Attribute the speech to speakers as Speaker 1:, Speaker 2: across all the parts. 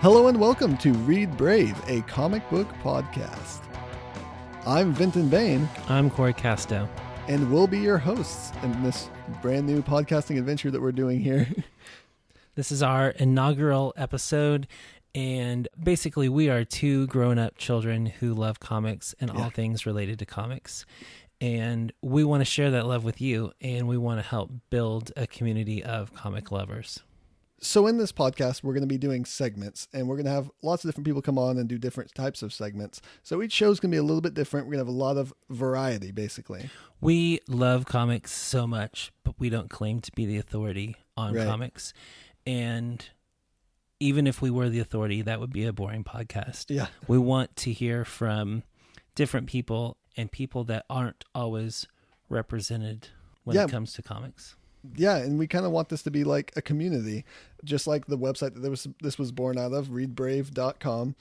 Speaker 1: Hello and welcome to Read Brave, a comic book podcast. I'm Vinton Bain.
Speaker 2: I'm Cory Casto.
Speaker 1: And we'll be your hosts in this brand new podcasting adventure that we're doing here.
Speaker 2: This is our inaugural episode, and basically we are two grown-up children who love comics and all things related to comics. And we want to share that love with you, and we want to help build a community of comic lovers.
Speaker 1: So in this podcast, we're going to be doing segments, and we're going to have lots of different people come on and do different types of segments. So each show is going to be a little bit different. We're going to have a lot of variety, basically.
Speaker 2: We love comics so much, but we don't claim to be the authority on comics. And even if we were the authority, that would be a boring podcast.
Speaker 1: Yeah.
Speaker 2: We want to hear from different people and people that aren't always represented when it comes to comics.
Speaker 1: Yeah, and we kind of want this to be like a community, just like the website that this was born out of, readbrave.com.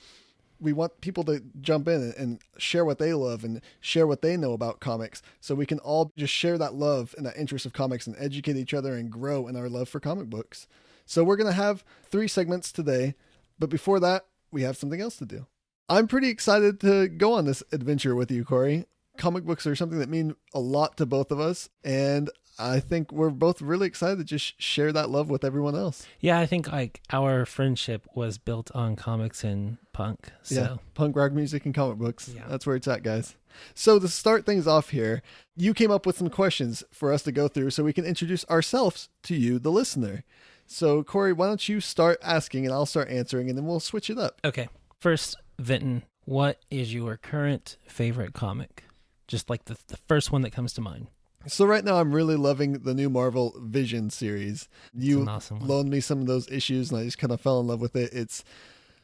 Speaker 1: We want people to jump in and share what they love and share what they know about comics, so we can all just share that love and that interest of comics and educate each other and grow in our love for comic books. So we're going to have 3 segments today, but before that, we have something else to do. I'm pretty excited to go on this adventure with you, Cory. Comic books are something that mean a lot to both of us, and I think we're both really excited to just share that love with everyone else.
Speaker 2: Yeah, I think like our friendship was built on comics and punk. So.
Speaker 1: Yeah, punk rock music and comic books. Yeah. That's where it's at, guys. So to start things off here, you came up with some questions for us to go through so we can introduce ourselves to you, the listener. So Cory, why don't you start asking and I'll start answering, and then we'll switch it up.
Speaker 2: Okay. First, Vinton, what is your current favorite comic? Just like the first one that comes to mind.
Speaker 1: So right now I'm really loving the new Marvel Vision series. You loaned me some of those issues and I just kind of fell in love with it. It's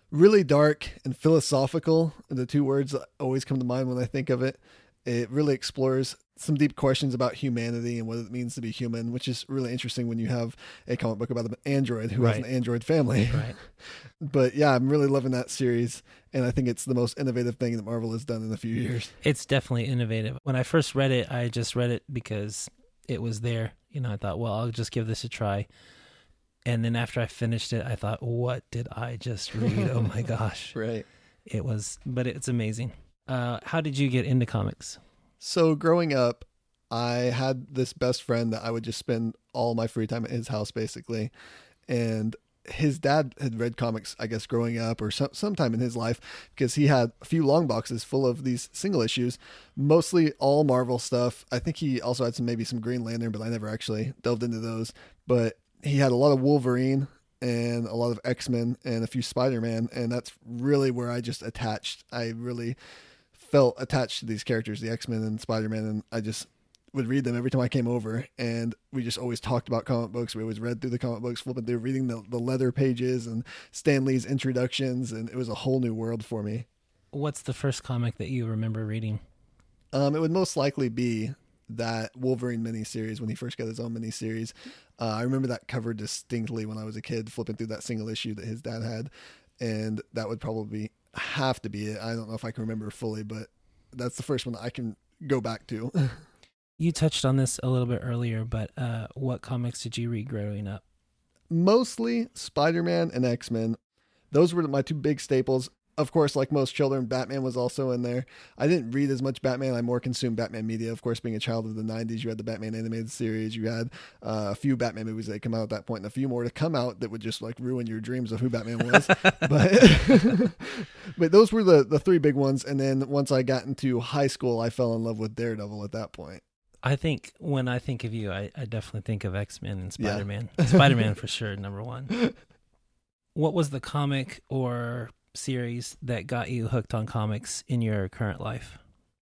Speaker 1: really dark and philosophical. The 2 words that always come to mind when I think of it. It really explores some deep questions about humanity and what it means to be human, which is really interesting when you have a comic book about an android who has an android family.
Speaker 2: Right.
Speaker 1: But yeah, I'm really loving that series, and I think it's the most innovative thing that Marvel has done in a few years.
Speaker 2: It's definitely innovative. When I first read it, I just read it because it was there. You know, I thought, well, I'll just give this a try. And then after I finished it, I thought, what did I just read? Oh my gosh.
Speaker 1: Right.
Speaker 2: But it's amazing. How did you get into comics?
Speaker 1: So growing up, I had this best friend that I would just spend all my free time at his house, basically. And his dad had read comics, I guess, growing up or sometime in his life, because he had a few long boxes full of these single issues, mostly all Marvel stuff. I think he also had maybe some Green Lantern, but I never actually delved into those. But he had a lot of Wolverine and a lot of X-Men and a few Spider-Man. And that's really where I just attached. I really felt attached to these characters, the X-Men and Spider-Man, and I just would read them every time I came over, and we just always talked about comic books. We always read through the comic books, flipping through, reading the leather pages and Stan Lee's introductions, and it was a whole new world for me.
Speaker 2: What's the first comic that you remember reading?
Speaker 1: It would most likely be that Wolverine miniseries when he first got his own miniseries. I remember that cover distinctly when I was a kid, flipping through that single issue that his dad had, and that would probably have to be it. I don't know if I can remember fully, but that's the first one that I can go back to.
Speaker 2: You touched on this a little bit earlier, but what comics did you read growing up?
Speaker 1: Mostly Spider-Man and X-Men. Those were my 2 big staples. Of course, like most children, Batman was also in there. I didn't read as much Batman. I more consumed Batman media. Of course, being a child of the 90s, you had the Batman animated series. You had a few Batman movies that come out at that point, and a few more to come out that would just like ruin your dreams of who Batman was. but those were the 3 big ones. And then once I got into high school, I fell in love with Daredevil at that point.
Speaker 2: I think when I think of you, I definitely think of X-Men and Spider-Man. Yeah. Spider-Man for sure, number 1. What was the comic or series that got you hooked on comics in your current life?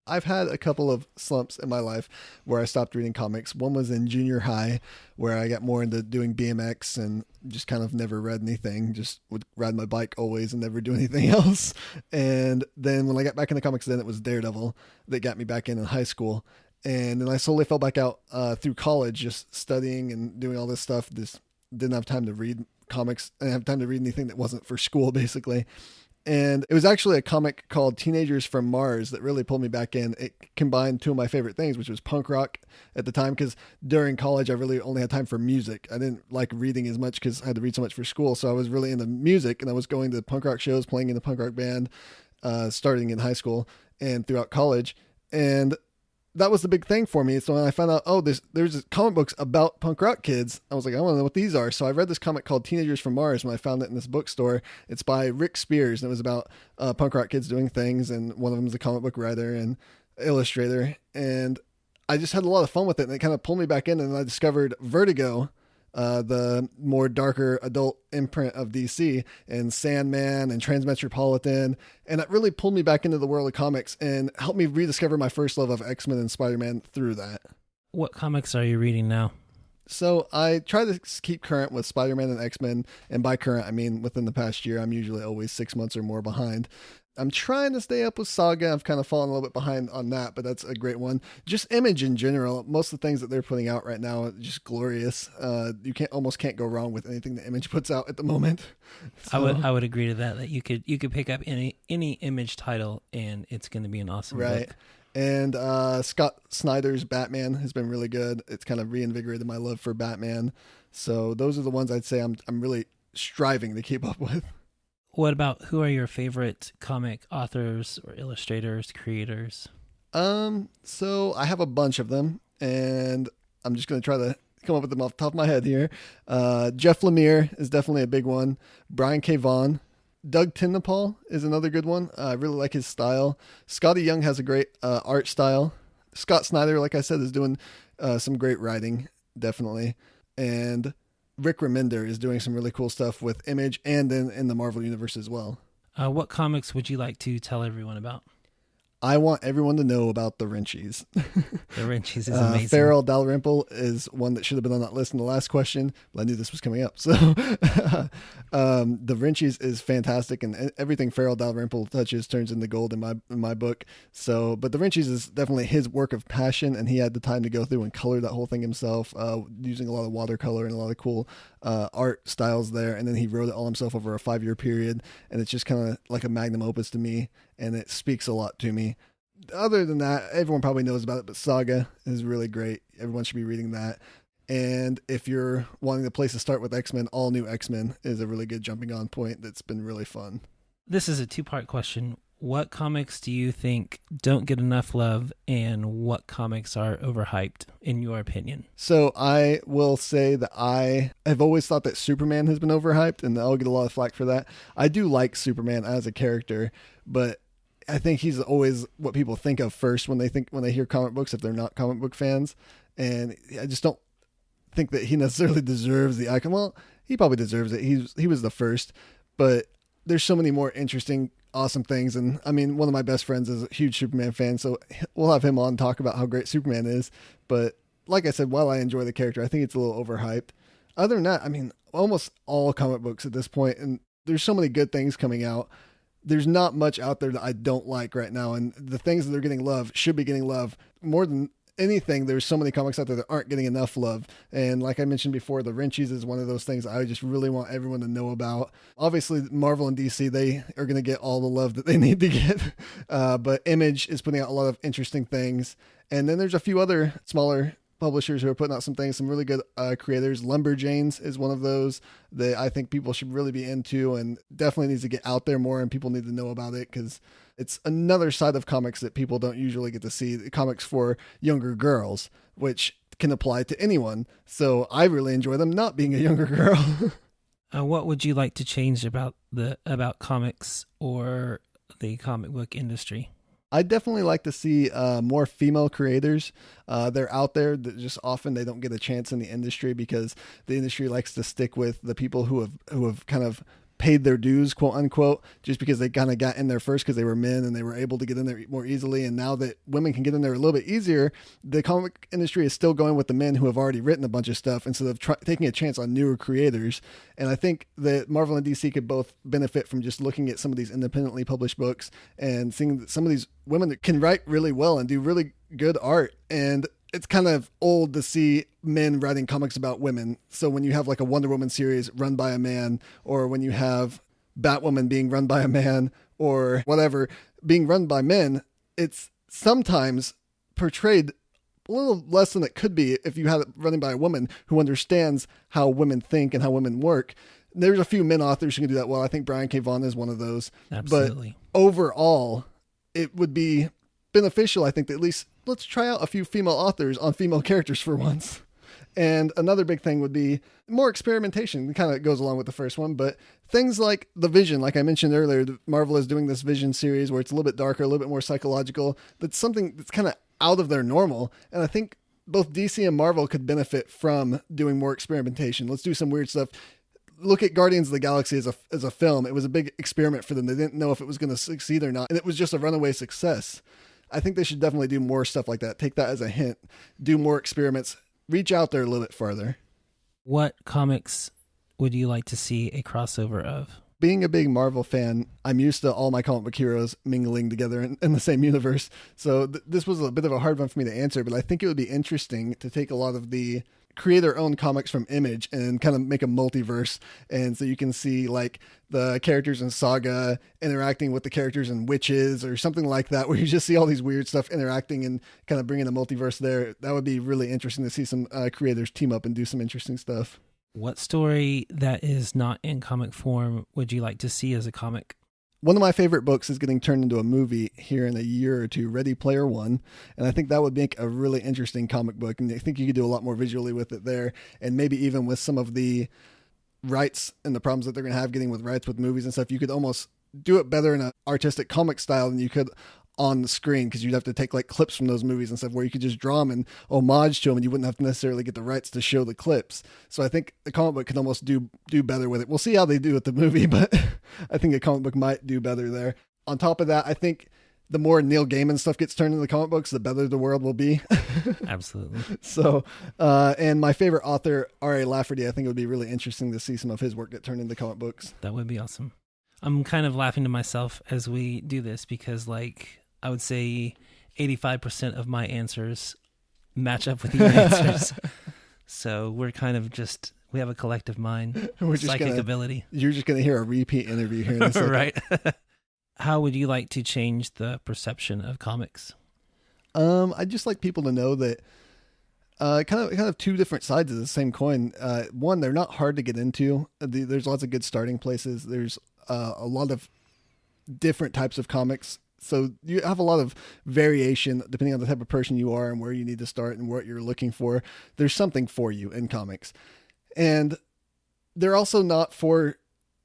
Speaker 1: I've had a couple of slumps in my life where I stopped reading comics. One was in junior high, where I got more into doing BMX and just kind of never read anything, just would ride my bike always and never do anything else. And then when I got back into comics, then it was Daredevil that got me back in high school. And then I slowly fell back out through college, just studying and doing all this stuff. Just didn't have time to read comics. I didn't have time to read anything that wasn't for school, basically. And it was actually a comic called Teenagers from Mars that really pulled me back in. It combined two of my favorite things, which was punk rock at the time, because during college, I really only had time for music. I didn't like reading as much because I had to read so much for school. So I was really into music, and I was going to punk rock shows, playing in a punk rock band, starting in high school and throughout college. And that was the big thing for me. So when I found out, there's comic books about punk rock kids, I was like, I want to know what these are. So I read this comic called Teenagers from Mars when I found it in this bookstore. It's by Rick Spears, and it was about punk rock kids doing things. And one of them is a comic book writer and illustrator. And I just had a lot of fun with it, and it kind of pulled me back in. And I discovered Vertigo, the more darker adult imprint of DC, and Sandman and Transmetropolitan. And it really pulled me back into the world of comics and helped me rediscover my first love of X-Men and Spider-Man through that.
Speaker 2: What comics are you reading now?
Speaker 1: So I try to keep current with Spider-Man and X-Men. And by current, I mean within the past year. I'm usually always 6 months or more behind. I'm trying to stay up with Saga. I've kind of fallen a little bit behind on that, but that's a great one. Just Image in general. Most of the things that they're putting out right now are just glorious. You almost can't go wrong with anything that Image puts out at the moment. So,
Speaker 2: I would agree to that you could pick up any Image title and it's going to be an awesome book.
Speaker 1: And Scott Snyder's Batman has been really good. It's kind of reinvigorated my love for Batman. So those are the ones I'd say I'm really striving to keep up with.
Speaker 2: What about, who are your favorite comic authors or illustrators, creators?
Speaker 1: So I have a bunch of them, and I'm just going to try to come up with them off the top of my head here. Jeff Lemire is definitely a big one. Brian K. Vaughan. Doug Tindall is another good one. I really like his style. Scotty Young has a great art style. Scott Snyder, like I said, is doing some great writing, definitely. And Rick Remender is doing some really cool stuff with Image and in the Marvel Universe as well.
Speaker 2: What comics would you like to tell everyone about?
Speaker 1: I want everyone to know about the Wrenchies.
Speaker 2: The Wrenchies is amazing.
Speaker 1: Farrell Dalrymple is one that should have been on that list in the last question, but I knew this was coming up. So the Wrenchies is fantastic, and everything Farrell Dalrymple touches turns into gold in my book. So, but the Wrenchies is definitely his work of passion, and he had the time to go through and color that whole thing himself, using a lot of watercolor and a lot of cool art styles there. And then he wrote it all himself over a 5-year period, and it's just kind of like a magnum opus to me, and it speaks a lot to me. Other than that, everyone probably knows about it, but Saga is really great. Everyone should be reading that. And if you're wanting a place to start with X-Men, All New X-Men is a really good jumping on point that's been really fun.
Speaker 2: This is a 2-part question. What comics do you think don't get enough love, and what comics are overhyped, in your opinion?
Speaker 1: So I will say that I have always thought that Superman has been overhyped, and I'll get a lot of flack for that. I do like Superman as a character, but I think he's always what people think of first when they hear comic books, if they're not comic book fans. And I just don't think that he necessarily deserves the icon. Well, he probably deserves it. He was the first, but there's so many more interesting, awesome things. And I mean, one of my best friends is a huge Superman fan, so we'll have him on talk about how great Superman is. But like I said, while I enjoy the character, I think it's a little overhyped. Other than that, I mean, almost all comic books at this point, and there's so many good things coming out. There's not much out there that I don't like right now. And the things that are getting love should be getting love more than anything. There's so many comics out there that aren't getting enough love. And like I mentioned before, the Wrenchies is one of those things I just really want everyone to know about. Obviously, Marvel and DC, they are going to get all the love that they need to get. But Image is putting out a lot of interesting things. And then there's a few other smaller publishers who are putting out some things, some really good creators. Lumberjanes is one of those that I think people should really be into, and definitely needs to get out there more, and people need to know about it, because it's another side of comics that people don't usually get to see. The comics for younger girls, which can apply to anyone. So I really enjoy them not being a younger girl.
Speaker 2: What would you like to change about comics or the comic book industry?
Speaker 1: I'd definitely like to see more female creators. They're out there that just often they don't get a chance in the industry, because the industry likes to stick with the people who have kind of paid their dues, quote unquote, just because they kind of got in there first because they were men and they were able to get in there more easily. And now that women can get in there a little bit easier, the comic industry is still going with the men who have already written a bunch of stuff instead of taking a chance on newer creators. And I think that Marvel and DC could both benefit from just looking at some of these independently published books and seeing that some of these women that can write really well and do really good art. And it's kind of old to see men writing comics about women. So when you have like a Wonder Woman series run by a man, or when you have Batwoman being run by a man or whatever being run by men, it's sometimes portrayed a little less than it could be if you had it running by a woman who understands how women think and how women work. There's a few men authors who can do that well. I think Brian K. Vaughan is one of those.
Speaker 2: Absolutely.
Speaker 1: But overall, it would be beneficial, I think, that at least let's try out a few female authors on female characters for once. And another big thing would be more experimentation. It kind of goes along with the first one, but things like the Vision, like I mentioned earlier, Marvel is doing this Vision series where it's a little bit darker, a little bit more psychological. That's something that's kind of out of their normal. And I think both DC and Marvel could benefit from doing more experimentation. Let's do some weird stuff. Look at Guardians of the Galaxy as a film. It was a big experiment for them. They didn't know if it was going to succeed or not. And it was just a runaway success. I think they should definitely do more stuff like that. Take that as a hint. Do more experiments. Reach out there a little bit farther.
Speaker 2: What comics would you like to see a crossover of?
Speaker 1: Being a big Marvel fan, I'm used to all my comic book heroes mingling together in the same universe. So this was a bit of a hard one for me to answer, but I think it would be interesting to take a lot of the creator-owned comics from Image and kind of make a multiverse. And so you can see like the characters in Saga interacting with the characters in Witches or something like that, where you just see all these weird stuff interacting and kind of bringing a multiverse there. That would be really interesting to see some creators team up and do some interesting stuff.
Speaker 2: What story that is not in comic form would you like to see as a comic?
Speaker 1: One of my favorite books is getting turned into a movie here in a year or two, Ready Player One. And I think that would make a really interesting comic book. And I think you could do a lot more visually with it there. And maybe even with some of the rights and the problems that they're going to have getting with rights with movies and stuff, you could almost do it better in an artistic comic style than you could on the screen, because you'd have to take like clips from those movies and stuff where you could just draw them and homage to them and you wouldn't have to necessarily get the rights to show the clips. So I think the comic book could almost do better with it. We'll see how they do with the movie, but I think a comic book might do better there. On top of that, I think the more Neil Gaiman stuff gets turned into comic books, the better the world will be.
Speaker 2: Absolutely.
Speaker 1: So, and my favorite author, R.A. Lafferty, I think it would be really interesting to see some of his work get turned into comic books.
Speaker 2: That would be awesome. I'm kind of laughing to myself as we do this because, like, I would say 85% of my answers match up with your answers. So we're kind of just, we have a collective mind, we're just psychic ability.
Speaker 1: You're just going to hear a repeat interview here in a second.
Speaker 2: Right. How would you like to change the perception of comics?
Speaker 1: I'd just like people to know that kind of two different sides of the same coin. One, they're not hard to get into. There's lots of good starting places. There's a lot of different types of comics. So you have a lot of variation depending on the type of person you are and where you need to start and what you're looking for. There's something for you in comics. And they're also not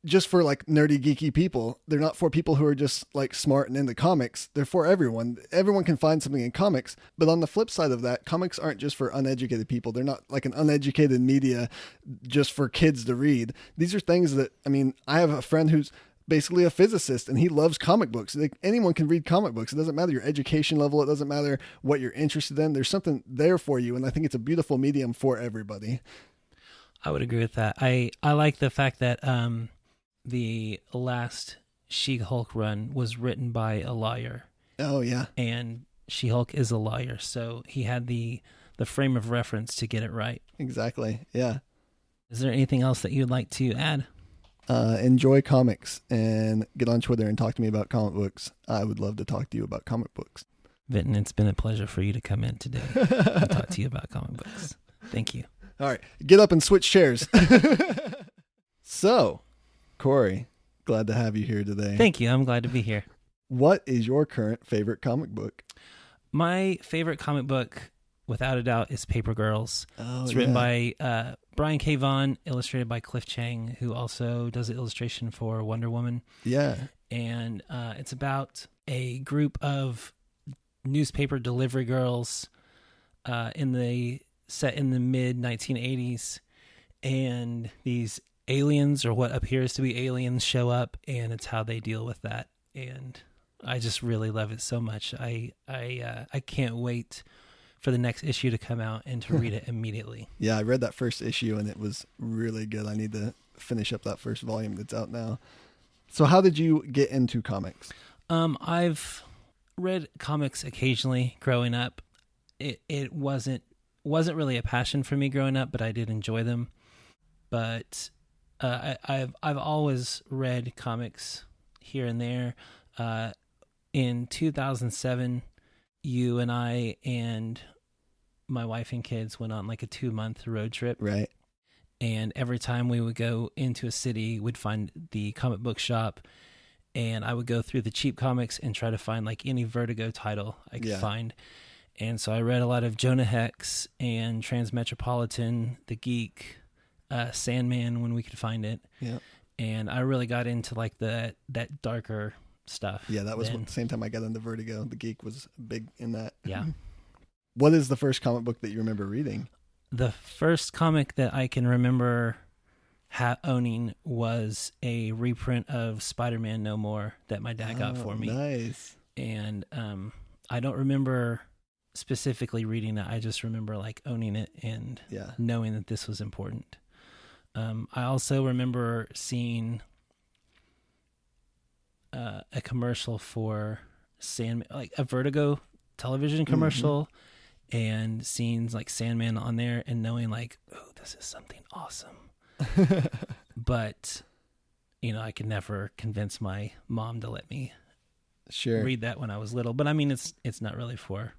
Speaker 1: just for like nerdy, geeky people. They're not for people who are just like smart and into comics. They're for everyone. Everyone can find something in comics. But on the flip side of that, comics aren't just for uneducated people. They're not like an uneducated media just for kids to read. These are things that, I mean, I have a friend who's basically a physicist and he loves comic books. Like, anyone can read comic books. It doesn't matter your education level. It doesn't matter what you're interested in. There's something there for you. And I think it's a beautiful medium for everybody.
Speaker 2: I would agree with that. I like the fact that the last She-Hulk run was written by a lawyer.
Speaker 1: Oh, yeah.
Speaker 2: And She-Hulk is a lawyer. So he had the frame of reference to get it right.
Speaker 1: Exactly. Yeah.
Speaker 2: Is there anything else that you'd like to add?
Speaker 1: Enjoy comics and get on Twitter and talk to me about comic books. I would love to talk to you about comic books.
Speaker 2: Vinton, it's been a pleasure for you to come in today and talk to you about comic books. Thank you.
Speaker 1: All right, get up and switch chairs. So, Cory, glad to have you here today.
Speaker 2: Thank you. I'm glad to be here.
Speaker 1: What is your current favorite comic book?
Speaker 2: My favorite comic book, without a doubt, is Paper Girls. It's written by Brian K. Vaughan, illustrated by Cliff Chang, who also does the illustration for Wonder Woman.
Speaker 1: Yeah.
Speaker 2: And it's about a group of newspaper delivery girls set in the mid 1980s, and these aliens, or what appears to be aliens, show up, and it's how they deal with that. And I just really love it so much. I can't wait for the next issue to come out and to read it immediately.
Speaker 1: Yeah, I read that first issue and it was really good. I need to finish up that first volume that's out now. So how did you get into comics?
Speaker 2: I've read comics occasionally growing up. It wasn't really a passion for me growing up, but I did enjoy them. But I've always read comics here and there. In 2007, you and I and my wife and kids went on like a 2-month road trip.
Speaker 1: Right.
Speaker 2: And every time we would go into a city, we'd find the comic book shop, and I would go through the cheap comics and try to find like any Vertigo title I could find. And so I read a lot of Jonah Hex and Transmetropolitan, The Geek, Sandman when we could find it.
Speaker 1: Yeah.
Speaker 2: And I really got into like that darker stuff.
Speaker 1: Yeah, that was the same time I got into Vertigo. The Geek was big in that.
Speaker 2: Yeah.
Speaker 1: What is the first comic book that you remember reading?
Speaker 2: The first comic that I can remember owning was a reprint of Spider-Man No More that my dad got for me.
Speaker 1: Nice.
Speaker 2: And I don't remember specifically reading it. I just remember like owning it and knowing that this was important. I also remember seeing a commercial for Sandman, like a Vertigo television commercial, and seeing like Sandman on there and knowing like, oh, this is something awesome. But, I could never convince my mom to let me read that when I was little. But I mean, it's not really for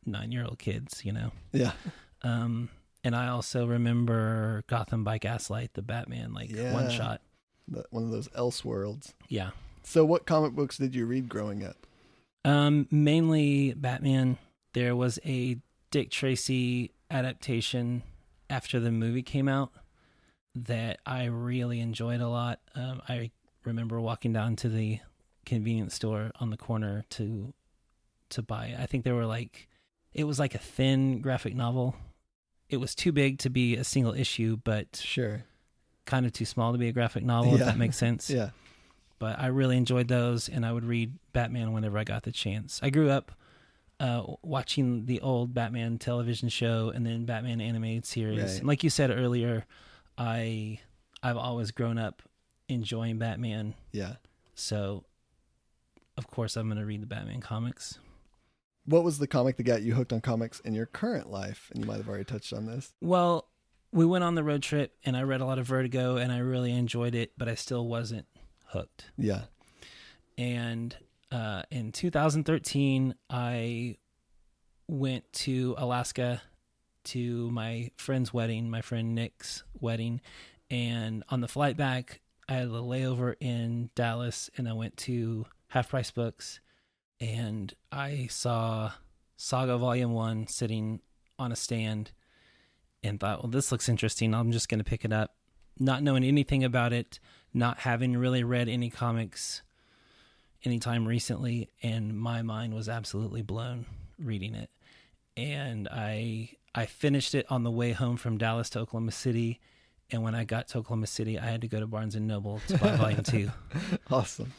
Speaker 2: 9-year-old kids,
Speaker 1: Yeah.
Speaker 2: And I also remember Gotham by Gaslight, the Batman, one shot.
Speaker 1: One of those Elseworlds.
Speaker 2: Yeah.
Speaker 1: So what comic books did you read growing up?
Speaker 2: Mainly Batman. There was a Dick Tracy adaptation after the movie came out that I really enjoyed a lot. I remember walking down to the convenience store on the corner to buy it. I think it was like a thin graphic novel. It was too big to be a single issue, but kind of too small to be a graphic novel, if that makes sense.
Speaker 1: Yeah.
Speaker 2: But I really enjoyed those, and I would read Batman whenever I got the chance. I grew up watching the old Batman television show and then Batman animated series.
Speaker 1: Right.
Speaker 2: And like you said earlier, I've always grown up enjoying Batman.
Speaker 1: Yeah.
Speaker 2: So, of course, I'm going to read the Batman comics.
Speaker 1: What was the comic that got you hooked on comics in your current life? And you might have already touched on this.
Speaker 2: Well, we went on the road trip, and I read a lot of Vertigo, and I really enjoyed it, but I still wasn't hooked.
Speaker 1: Yeah.
Speaker 2: And in 2013, I went to Alaska to my friend's wedding, my friend Nick's wedding. And on the flight back, I had a layover in Dallas, and I went to Half Price Books, and I saw Saga Volume 1 sitting on a stand and thought, well, this looks interesting. I'm just going to pick it up. Not knowing anything about it, not having really read any comics anytime recently, and my mind was absolutely blown reading it. And I finished it on the way home from Dallas to Oklahoma City, and when I got to Oklahoma City, I had to go to Barnes & Noble to buy Volume 2.
Speaker 1: Awesome.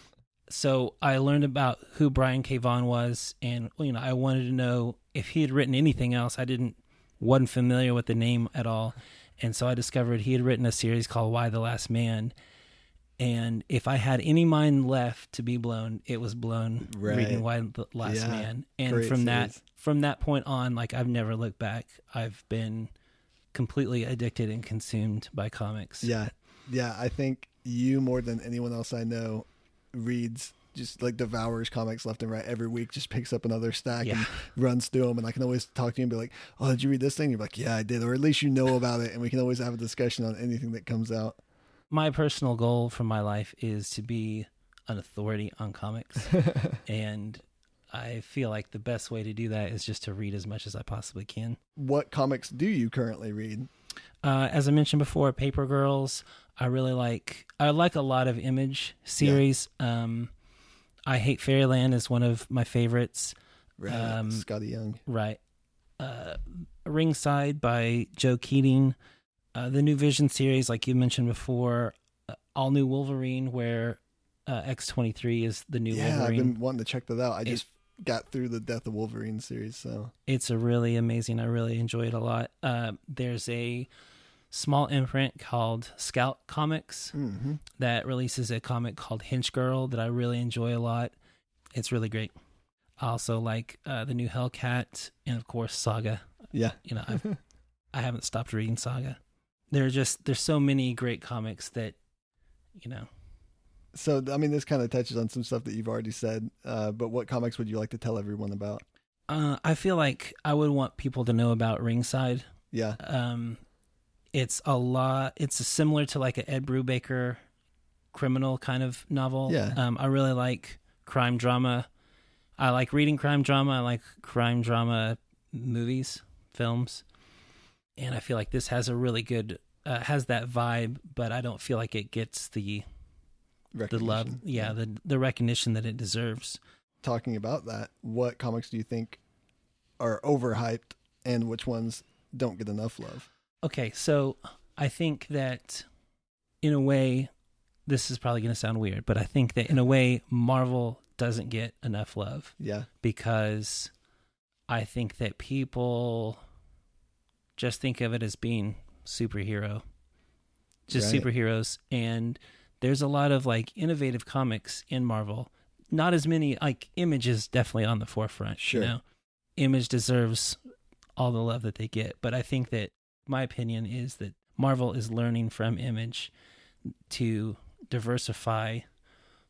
Speaker 2: So I learned about who Brian K. Vaughan was, and I wanted to know if he had written anything else. I wasn't familiar with the name at all, and so I discovered he had written a series called Why the Last Man. And if I had any mind left to be blown, it was blown reading Why the Last Man. And from that point on, I've never looked back. I've been completely addicted and consumed by comics.
Speaker 1: Yeah. Yeah. I think you, more than anyone else I know, reads just devours comics left and right every week, just picks up another stack and runs through them. And I can always talk to you and be like, oh, did you read this thing? You're like, yeah, I did. Or at least you know about it. And we can always have a discussion on anything that comes out.
Speaker 2: My personal goal for my life is to be an authority on comics. And I feel like the best way to do that is just to read as much as I possibly can. What
Speaker 1: comics do you currently read?
Speaker 2: As I mentioned before, Paper Girls. I like a lot of Image series. Yeah. I Hate Fairyland is one of my favorites.
Speaker 1: Right. Scotty Young.
Speaker 2: Right. Ringside by Joe Keating. The New Vision series, like you mentioned before, All New Wolverine, where X-23 is the new Wolverine.
Speaker 1: Yeah, I've been wanting to check that out. I just got through the Death of Wolverine series, so
Speaker 2: it's a really amazing. I really enjoy it a lot. There's a small imprint called Scout Comics that releases a comic called Hinch Girl that I really enjoy a lot. It's really great. I also like the new Hellcat and of course Saga.
Speaker 1: Yeah,
Speaker 2: I haven't stopped reading Saga. There's so many great comics that you know.
Speaker 1: So, I mean, this kind of touches on some stuff that you've already said, but what comics would you like to tell everyone about?
Speaker 2: I feel like I would want people to know about Ringside.
Speaker 1: Yeah.
Speaker 2: It's similar to like a Ed Brubaker criminal kind of novel.
Speaker 1: Yeah.
Speaker 2: I really like crime drama. I like reading crime drama. I like crime drama movies, films. And I feel like this has a really good, has that vibe, but I don't feel like it gets the love, the recognition that it deserves.
Speaker 1: Talking about that, what comics do you think are overhyped and which ones don't get enough love?
Speaker 2: Okay, so I think that in a way, this is probably going to sound weird, but I think that in a way, Marvel doesn't get enough love.
Speaker 1: Yeah.
Speaker 2: Because I think that people just think of it as being superheroes, and there's a lot of like innovative comics in Marvel. Not as many, like Image is definitely on the forefront.
Speaker 1: Sure.
Speaker 2: You know? Image deserves all the love that they get, but I think that my opinion is that Marvel is learning from Image to diversify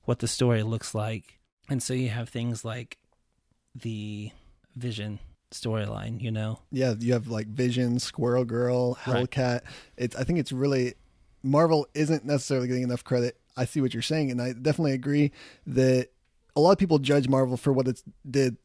Speaker 2: what the story looks like. And so you have things like the Vision storyline, you know?
Speaker 1: Yeah, you have like Vision, Squirrel Girl, Hellcat. Right. I think it's really, Marvel isn't necessarily getting enough credit. I see what you're saying, and I definitely agree that a lot of people judge Marvel for what it did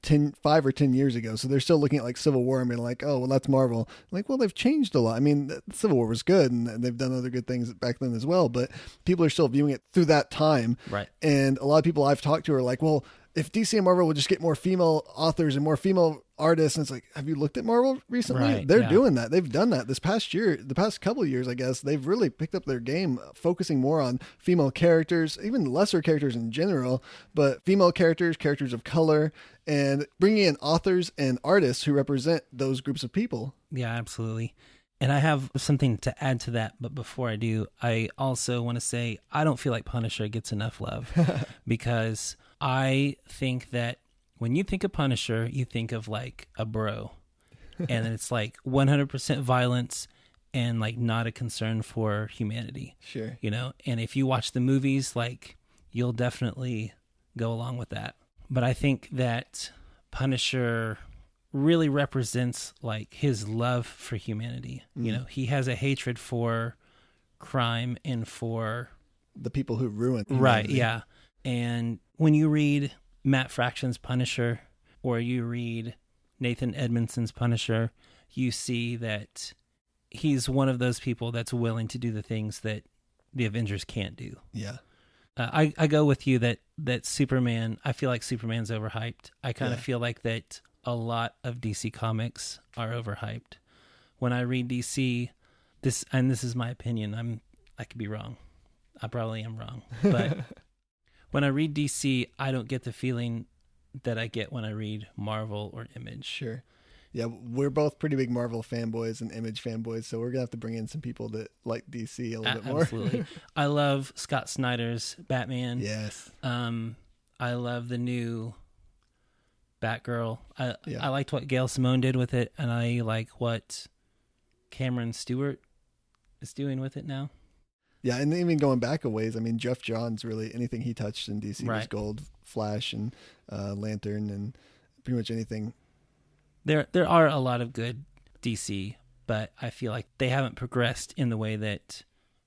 Speaker 1: 5 or 10 years ago. So they're still looking at like Civil War and being like, oh, well, that's Marvel. Like, well, they've changed a lot. I mean, Civil War was good and they've done other good things back then as well, but people are still viewing it through that time.
Speaker 2: Right.
Speaker 1: And a lot of people I've talked to are like, well, if DC and Marvel would just get more female authors and more female artists, and it's like, have you looked at Marvel recently?
Speaker 2: Right,
Speaker 1: They're doing that. They've done that this past year, the past couple of years, I guess. They've really picked up their game, focusing more on female characters, even lesser characters in general, but female characters of color, and bringing in authors and artists who represent those groups of people.
Speaker 2: Yeah, absolutely. And I have something to add to that, but before I do, I also want to say I don't feel like Punisher gets enough love because I think that when you think of Punisher, you think of like a bro, and it's like 100% violence and like not a concern for humanity.
Speaker 1: Sure.
Speaker 2: You know, and if you watch the movies, like you'll definitely go along with that. But I think that Punisher really represents like his love for humanity. Mm. You know, he has a hatred for crime and for
Speaker 1: the people who ruin humanity.
Speaker 2: Right, yeah. And when you read Matt Fraction's Punisher or you read Nathan Edmondson's Punisher, you see that he's one of those people that's willing to do the things that the Avengers can't do.
Speaker 1: Yeah.
Speaker 2: I go with you that Superman, I feel like Superman's overhyped. I kind of feel like that a lot of DC comics are overhyped. When I read DC, this is my opinion. I could be wrong. I probably am wrong. But when I read DC, I don't get the feeling that I get when I read Marvel or Image.
Speaker 1: Sure. Yeah, we're both pretty big Marvel fanboys and Image fanboys, so we're going to have to bring in some people that like DC a little bit more.
Speaker 2: Absolutely. I love Scott Snyder's Batman.
Speaker 1: Yes.
Speaker 2: I love the new Batgirl. I liked what Gail Simone did with it, and I like what Cameron Stewart is doing with it now.
Speaker 1: Yeah, and even going back a ways, I mean, Jeff Johns, really, anything he touched in DC was gold. Flash and Lantern and pretty much anything.
Speaker 2: There are a lot of good DC, but I feel like they haven't progressed in the way that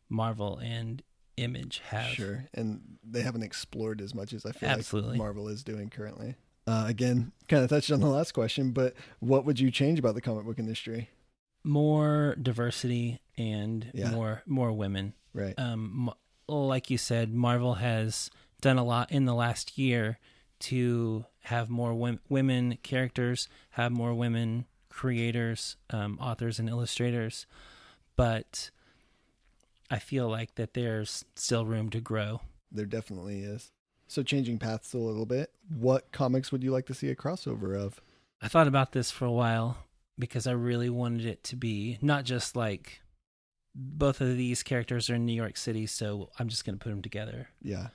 Speaker 2: Marvel and Image have.
Speaker 1: Sure, and they haven't explored as much as I feel
Speaker 2: like
Speaker 1: Marvel is doing currently. Again, kind of touched on the last question, but what would you change about the comic book industry?
Speaker 2: More diversity and more women.
Speaker 1: Right.
Speaker 2: Like you said, Marvel has done a lot in the last year to have more women characters, have more women creators, authors and illustrators. But I feel like that there's still room to grow.
Speaker 1: There definitely is. So changing paths a little bit, what comics would you like to see a crossover of?
Speaker 2: I thought about this for a while because I really wanted it to be not just like both of these characters are in New York City, so I'm just going to put them together.
Speaker 1: Yeah.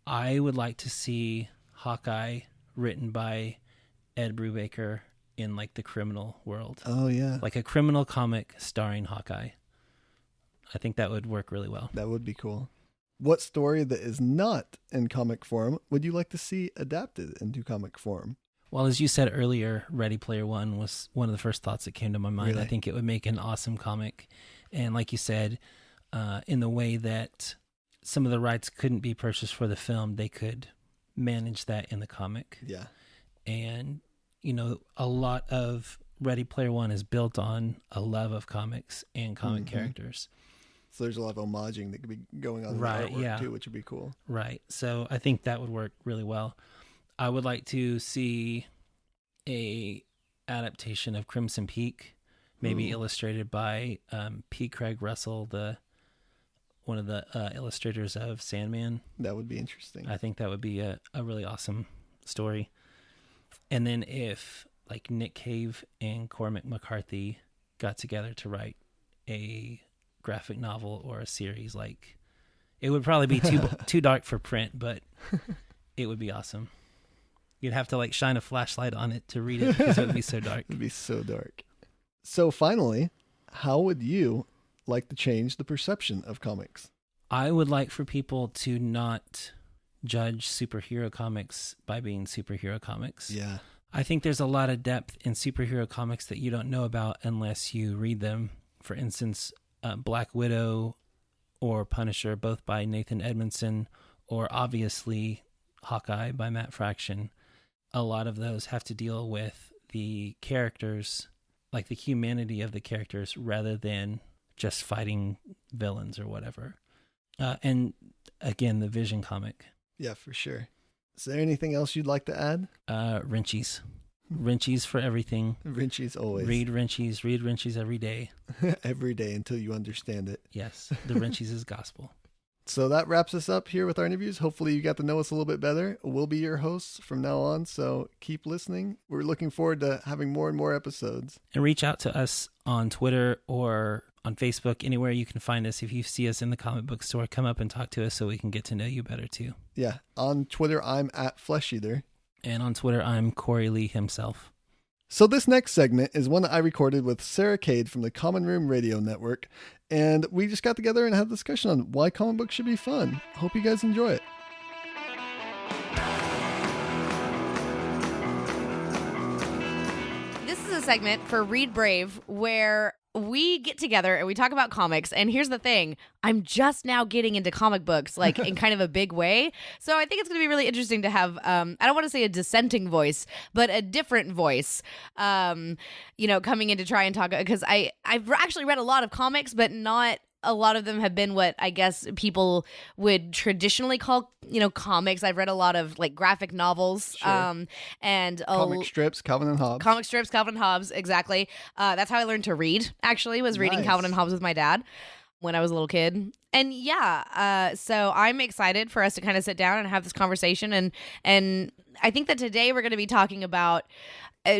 Speaker 2: I would like to see Hawkeye written by Ed Brubaker in like the criminal world.
Speaker 1: Oh, yeah.
Speaker 2: Like a criminal comic starring Hawkeye. I think that would work really well.
Speaker 1: That would be cool. What story that is not in comic form would you like to see adapted into comic form?
Speaker 2: Well, as you said earlier, Ready Player One was one of the first thoughts that came to my mind.
Speaker 1: Really?
Speaker 2: I think it would make an awesome comic. And like you said, in the way that some of the rights couldn't be purchased for the film, they could manage that in the comic.
Speaker 1: Yeah.
Speaker 2: And, a lot of Ready Player One is built on a love of comics and comic characters.
Speaker 1: So there's a lot of homaging that could be going on in
Speaker 2: Right,
Speaker 1: the artwork
Speaker 2: yeah.
Speaker 1: too, which would be cool.
Speaker 2: Right. So I think that would work really well. I would like to see a adaptation of Crimson Peak, maybe illustrated by P. Craig Russell, one of the illustrators of Sandman.
Speaker 1: That would be interesting.
Speaker 2: I think that would be a really awesome story. And then if like Nick Cave and Cormac McCarthy got together to write a graphic novel or a series, like it would probably be too dark for print, but it would be awesome. You'd have to like shine a flashlight on it to read it because it would be so dark.
Speaker 1: It'd be so dark. So finally, how would you like to change the perception of comics?
Speaker 2: I would like for people to not judge superhero comics by being superhero comics.
Speaker 1: Yeah.
Speaker 2: I think there's a lot of depth in superhero comics that you don't know about unless you read them. For instance, Black Widow or Punisher, both by Nathan Edmondson, or obviously Hawkeye by Matt Fraction. A lot of those have to deal with the characters, like the humanity of the characters, rather than just fighting villains or whatever. And again, the Vision comic.
Speaker 1: Yeah, for sure. Is there anything else you'd like to add?
Speaker 2: Wrenchies. Wrenchies for everything.
Speaker 1: Wrenchies always.
Speaker 2: Read Wrenchies every day.
Speaker 1: Every day until you understand it.
Speaker 2: Yes, the Wrenchies is gospel.
Speaker 1: So that wraps us up here with our interviews. Hopefully you got to know us a little bit better. We'll be your hosts from now on, so keep listening. We're looking forward to having more and more episodes.
Speaker 2: And reach out to us on Twitter or on Facebook, anywhere you can find us. If you see us in the comic book store, come up and talk to us so we can get to know you better too.
Speaker 1: Yeah, on Twitter, I'm at FleshEater.
Speaker 2: And on Twitter, I'm Cory Lee himself.
Speaker 1: So this next segment is one that I recorded with Sarah Cade from the Common Room Radio Network, and we just got together and had a discussion on why comic books should be fun. Hope you guys enjoy it.
Speaker 3: This is a segment for Read Brave where we get together and we talk about comics. And here's the thing. I'm just now getting into comic books, like in kind of a big way. So I think it's going to be really interesting to have, I don't want to say a dissenting voice, but a different voice, coming in to try and talk. Because I've actually read a lot of comics, but not a lot of them have been what I guess people would traditionally call, comics. I've read a lot of like graphic novels,
Speaker 1: Sure.
Speaker 3: and
Speaker 1: Comic strips, Calvin and Hobbes.
Speaker 3: Comic strips, Calvin and Hobbes, exactly. That's how I learned to read, actually, was reading
Speaker 1: Nice.
Speaker 3: Calvin and Hobbes with my dad when I was a little kid. And so I'm excited for us to kind of sit down and have this conversation. And I think that today we're going to be talking about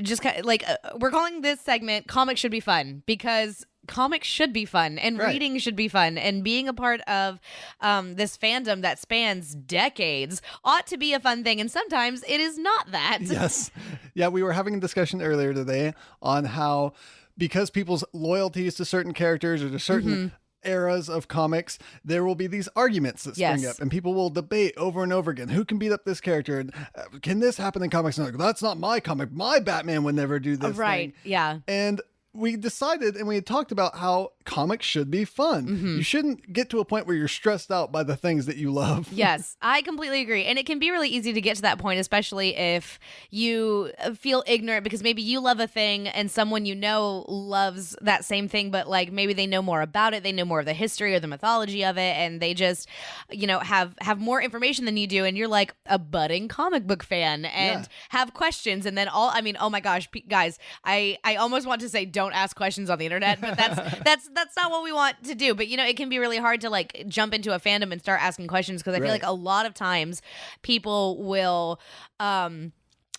Speaker 3: just kind of like, we're calling this segment Comics Should Be Fun, because comics should be fun and
Speaker 1: Right.
Speaker 3: reading should be fun, and being a part of this fandom that spans decades ought to be a fun thing, and sometimes it is not that.
Speaker 1: Yes. Yeah, we were having a discussion earlier today on how because people's loyalties to certain characters or to certain eras of comics, there will be these arguments that spring
Speaker 3: Yes.
Speaker 1: up, and people will debate over and over again, who can beat up this character, and can this happen in comics? And like, that's not my comic. My Batman would never do this
Speaker 3: Right,
Speaker 1: thing.
Speaker 3: yeah.
Speaker 1: And we decided and we had talked about how comics should be fun. You shouldn't get to a point where you're stressed out by the things that you love.
Speaker 3: Yes, I completely agree. And it can be really easy to get to that point, especially if you feel ignorant because maybe you love a thing and someone you know loves that same thing, but like maybe they know more about it. They know more of the history or the mythology of it. And they just, have more information than you do. And you're like a budding comic book fan and have questions. And then oh my gosh, guys, I almost want to say don't ask questions on the internet, but that's not what we want to do. But it can be really hard to like jump into a fandom and start asking questions, because I feel
Speaker 1: Right.
Speaker 3: like a lot of times people will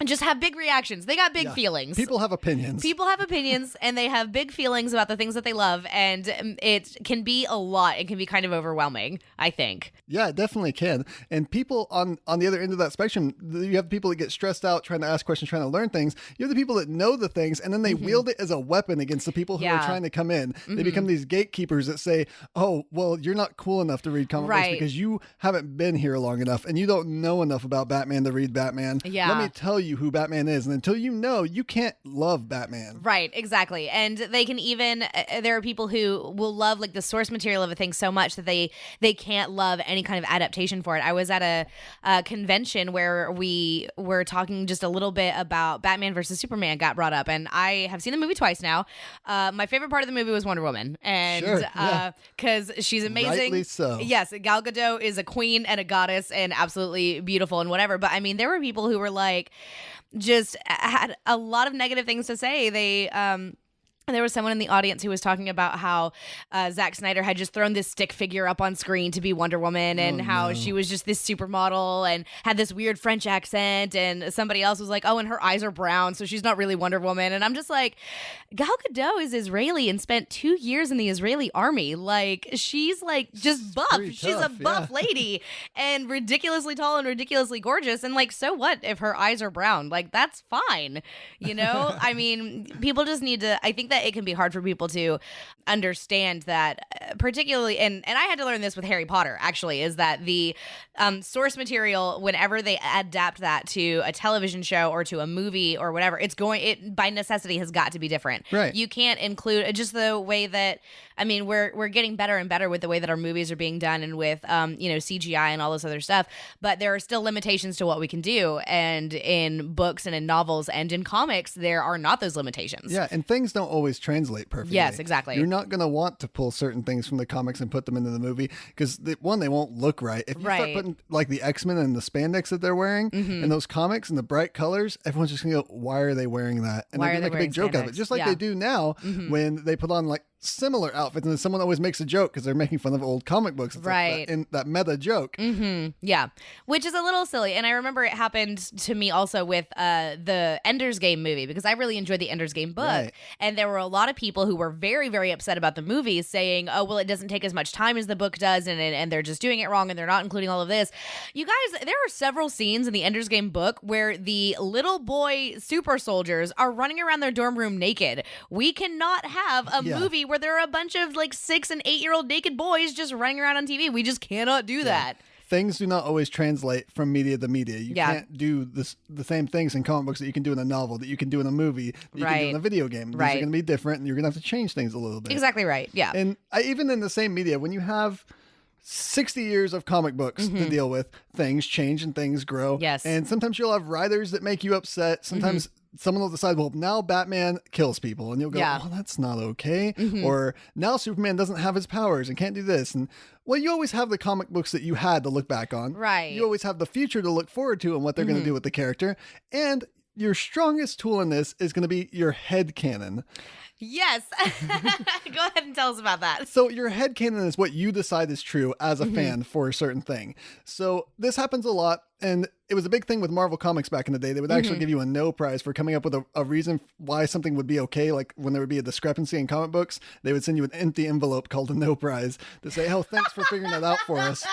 Speaker 3: just have big reactions. They got big feelings.
Speaker 1: People have opinions.
Speaker 3: People have opinions, and they have big feelings about the things that they love, and it can be a lot. It can be kind of overwhelming, I think.
Speaker 1: Yeah, it definitely can. And people on the other end of that spectrum, you have people that get stressed out trying to ask questions, trying to learn things. You have the people that know the things, and then they wield it as a weapon against the people who are trying to come in. They become these gatekeepers that say, oh, well, you're not cool enough to read comic books because you haven't been here long enough, and you don't know enough about Batman to read Batman.
Speaker 3: Yeah.
Speaker 1: Let me tell you who Batman is. And until you know, you can't love Batman.
Speaker 3: Right, exactly. And they can even, there are people who will love like the source material of a thing so much that they can't love any kind of adaptation for it. I was at a convention where we were talking just a little bit about Batman versus Superman got brought up, and I have seen the movie twice now. My favorite part of the movie was Wonder Woman, and because she's amazing.
Speaker 1: Rightly so.
Speaker 3: Yes, Gal Gadot is a queen and a goddess and absolutely beautiful and whatever. But I mean, there were people who were like, just had a lot of negative things to say. There was someone in the audience who was talking about how Zack Snyder had just thrown this stick figure up on screen to be Wonder Woman, and how she was just this supermodel and had this weird French accent, and somebody else was like, oh, and her eyes are brown, so she's not really Wonder Woman. And I'm just like, Gal Gadot is Israeli and spent 2 years in the Israeli army. Like, she's like just buff. She's a buff lady and ridiculously tall and ridiculously gorgeous. And like, so what if her eyes are brown? Like, that's fine. You know, I mean, people just need to, I think that it can be hard for people to understand that, particularly, and I had to learn this with Harry Potter, actually, is that the source material, whenever they adapt that to a television show or to a movie or whatever, it by necessity has got to be different.
Speaker 1: Right.
Speaker 3: You can't include just the way that, I mean, we're getting better and better with the way that our movies are being done and with CGI and all this other stuff, but there are still limitations to what we can do, and in books and in novels and in comics there are not those limitations.
Speaker 1: Yeah, and things don't always translate perfectly.
Speaker 3: Yes, exactly.
Speaker 1: You're not going to want to pull certain things from the comics and put them into the movie because they won't look right. If you start putting like the X-Men and the spandex that they're wearing in those comics and the bright colors, everyone's just going to go, why are they wearing that? And they're going to make a big joke out of it, just like they do now when they put on like similar outfits, and then someone always makes a joke because they're making fun of old comic books. It's like that meta joke.
Speaker 3: Yeah, which is a little silly. And I remember it happened to me also with the Ender's Game movie, because I really enjoyed the Ender's Game book, and there were a lot of people who were very, very upset about the movie, saying, oh, well, it doesn't take as much time as the book does, and they're just doing it wrong, and they're not including all of this. You guys, there are several scenes in the Ender's Game book where the little boy super soldiers are running around their dorm room naked. We cannot have a movie where there are a bunch of like 6 and 8-year-old naked boys just running around on TV. We just cannot do that.
Speaker 1: Things do not always translate from media to media. You can't do the same things in comic books that you can do in a novel, that you can do in a movie, that you can do in a video game. These are going to be different, and you're going to have to change things a little bit.
Speaker 3: Exactly right. Yeah.
Speaker 1: And even in the same media, when you have 60 years of comic books to deal with, things change and things grow.
Speaker 3: Yes.
Speaker 1: And sometimes you'll have writers that make you upset. Sometimes someone will decide, well, now Batman kills people. And you'll go, well, that's not okay. Or now Superman doesn't have his powers and can't do this. And well, you always have the comic books that you had to look back on.
Speaker 3: Right.
Speaker 1: You always have the future to look forward to and what they're going to do with the character. And your strongest tool in this is going to be your headcanon.
Speaker 3: Yes. Go ahead and tell us about that.
Speaker 1: So your headcanon is what you decide is true as a fan for a certain thing. So this happens a lot, and it was a big thing with Marvel Comics back in the day. They would actually give you a no prize for coming up with a reason why something would be okay. Like when there would be a discrepancy in comic books, they would send you an empty envelope called a no prize to say, oh, thanks for figuring that out for us.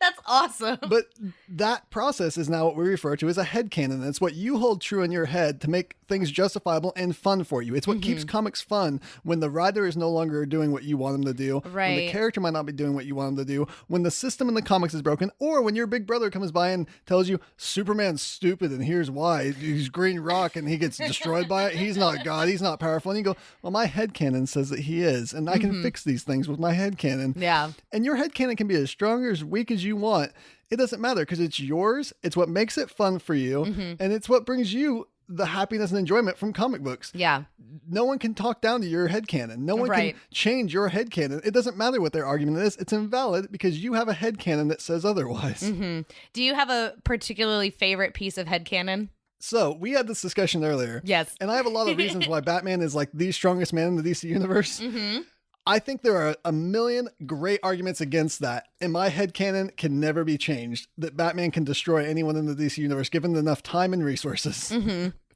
Speaker 3: That's awesome.
Speaker 1: But that process is now what we refer to as a headcanon. It's what you hold true in your head to make things justifiable and fun for you. It's what keeps comics fun when the writer is no longer doing what you want them to do, when the character might not be doing what you want them to do, when the system in the comics is broken, or when your big brother comes by and tells you Superman's stupid and here's why. He's Green Rock and he gets destroyed by it. He's not God. He's not powerful. And you go, well, my headcanon says that he is, and I can fix these things with my headcanon.
Speaker 3: Yeah.
Speaker 1: And your headcanon can be as strong or as weak as you want. It doesn't matter because it's yours. It's what makes it fun for you. And it's what brings you the happiness and enjoyment from comic books.
Speaker 3: Yeah.
Speaker 1: No one can talk down to your headcanon. No one can change your headcanon. It doesn't matter what their argument is. It's invalid because you have a headcanon that says otherwise.
Speaker 3: Do you have a particularly favorite piece of headcanon?
Speaker 1: So we had this discussion earlier.
Speaker 3: Yes.
Speaker 1: And I have a lot of reasons why Batman is like the strongest man in the DC universe. I think there are a million great arguments against that, and my headcanon can never be changed, that Batman can destroy anyone in the DC universe given enough time and resources.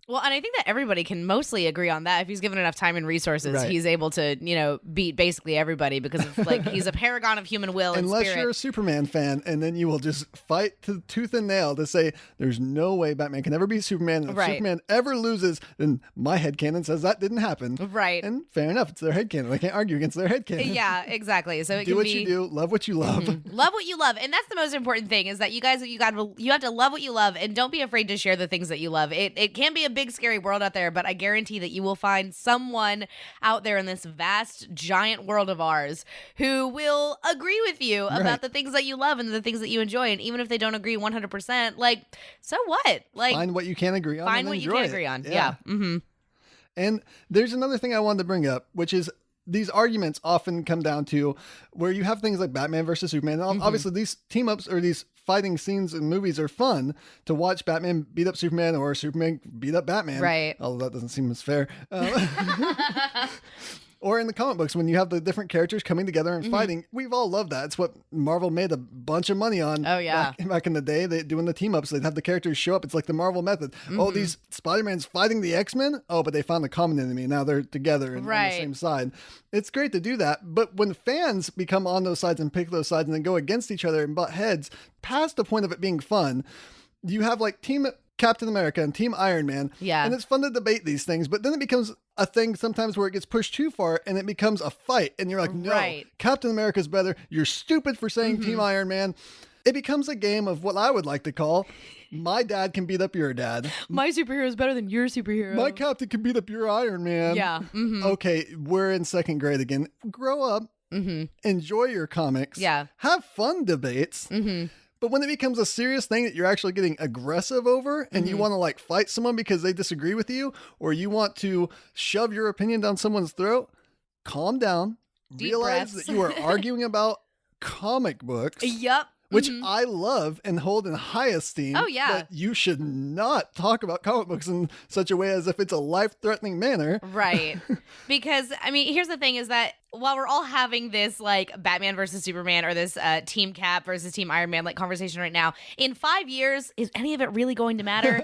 Speaker 3: Well, and I think that everybody can mostly agree on that. If he's given enough time and resources,
Speaker 1: Right.
Speaker 3: he's able to, beat basically everybody because of, like, he's a paragon of human will and
Speaker 1: Unless
Speaker 3: spirit.
Speaker 1: you're a Superman fan, and then you will just fight to tooth and nail to say there's no way Batman can ever be Superman. And if
Speaker 3: Right.
Speaker 1: Superman ever loses, then my headcanon says that didn't happen.
Speaker 3: Right.
Speaker 1: And fair enough, it's their headcanon. I can't argue against their headcanon.
Speaker 3: Yeah, exactly. So it
Speaker 1: Do
Speaker 3: can
Speaker 1: what
Speaker 3: be...
Speaker 1: you do, love what you love.
Speaker 3: Love what you love, and that's the most important thing. Is that you have to love what you love, and don't be afraid to share the things that you love. It can be a big, scary world out there, but I guarantee that you will find someone out there in this vast, giant world of ours who will agree with you about
Speaker 1: Right.
Speaker 3: the things that you love and the things that you enjoy. And even if they don't agree 100%, like, so what? Like,
Speaker 1: Find what you can agree on.
Speaker 3: find
Speaker 1: and
Speaker 3: what you
Speaker 1: enjoy
Speaker 3: can
Speaker 1: it.
Speaker 3: agree on. Yeah. Mm-hmm.
Speaker 1: And there's another thing I wanted to bring up, which is these arguments often come down to where you have things like Batman versus Superman. And obviously, these team ups or these fighting scenes in movies are fun to watch Batman beat up Superman or Superman beat up Batman.
Speaker 3: Right.
Speaker 1: Although that doesn't seem as fair. Or in the comic books, when you have the different characters coming together and fighting, we've all loved that. It's what Marvel made a bunch of money on.
Speaker 3: Oh, yeah.
Speaker 1: Back in the day, they doing the team ups. They'd have the characters show up. It's like the Marvel method. Oh, these Spider-Man's fighting the X-Men. Oh, but they found the common enemy. Now they're together and on
Speaker 3: Right.
Speaker 1: the same side. It's great to do that. But when fans become on those sides and pick those sides and then go against each other and butt heads, past the point of it being fun, you have like Team Captain America and Team Iron Man.
Speaker 3: Yeah.
Speaker 1: And it's fun to debate these things, but then it becomes a thing sometimes where it gets pushed too far and it becomes a fight. And you're like, no,
Speaker 3: Right.
Speaker 1: Captain America's better. You're stupid for saying Team Iron Man. It becomes a game of what I would like to call my dad can beat up your dad.
Speaker 3: My superhero is better than your superhero.
Speaker 1: My captain can beat up your Iron Man.
Speaker 3: Yeah. Mm-hmm.
Speaker 1: Okay, we're in second grade again. Grow up. Enjoy your comics.
Speaker 3: Yeah.
Speaker 1: Have fun debates. But when it becomes a serious thing that you're actually getting aggressive over and you want to like fight someone because they disagree with you, or you want to shove your opinion down someone's throat, calm down.
Speaker 3: Deep
Speaker 1: Realize
Speaker 3: breaths.
Speaker 1: that you are arguing about comic books.
Speaker 3: Yep.
Speaker 1: Which I love and hold in high esteem.
Speaker 3: Oh, yeah.
Speaker 1: But you should not talk about comic books in such a way as if it's a life-threatening manner.
Speaker 3: Right. Because, I mean, here's the thing is that while we're all having this like Batman versus Superman or this Team Cap versus Team Iron Man like conversation right now, in 5 years, is any of it really going to matter?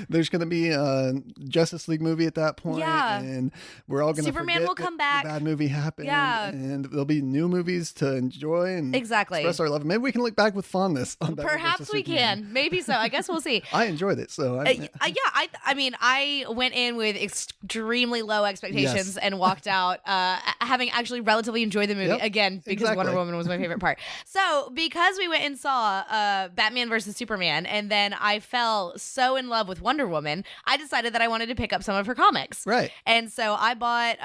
Speaker 1: There's going to be a Justice League movie at that point,
Speaker 3: Yeah.
Speaker 1: and we're all going to
Speaker 3: Superman
Speaker 1: forget
Speaker 3: will come
Speaker 1: that
Speaker 3: back.
Speaker 1: the bad movie happened.
Speaker 3: Yeah.
Speaker 1: And there'll be new movies to enjoy and
Speaker 3: Exactly.
Speaker 1: express our love. Maybe we can look back with fondness on Batman
Speaker 3: Perhaps
Speaker 1: versus
Speaker 3: we
Speaker 1: Superman.
Speaker 3: can. Maybe so. I guess we'll see.
Speaker 1: I enjoyed it, so
Speaker 3: I mean, I went in with extremely low expectations
Speaker 1: Yes.
Speaker 3: and walked out having actually relatively enjoyed the movie
Speaker 1: Yep,
Speaker 3: again because
Speaker 1: exactly.
Speaker 3: Wonder Woman was my favorite part. So because we went and saw Batman versus Superman, and then I fell so in love with Wonder Woman, I decided that I wanted to pick up some of her comics.
Speaker 1: Right.
Speaker 3: And so I bought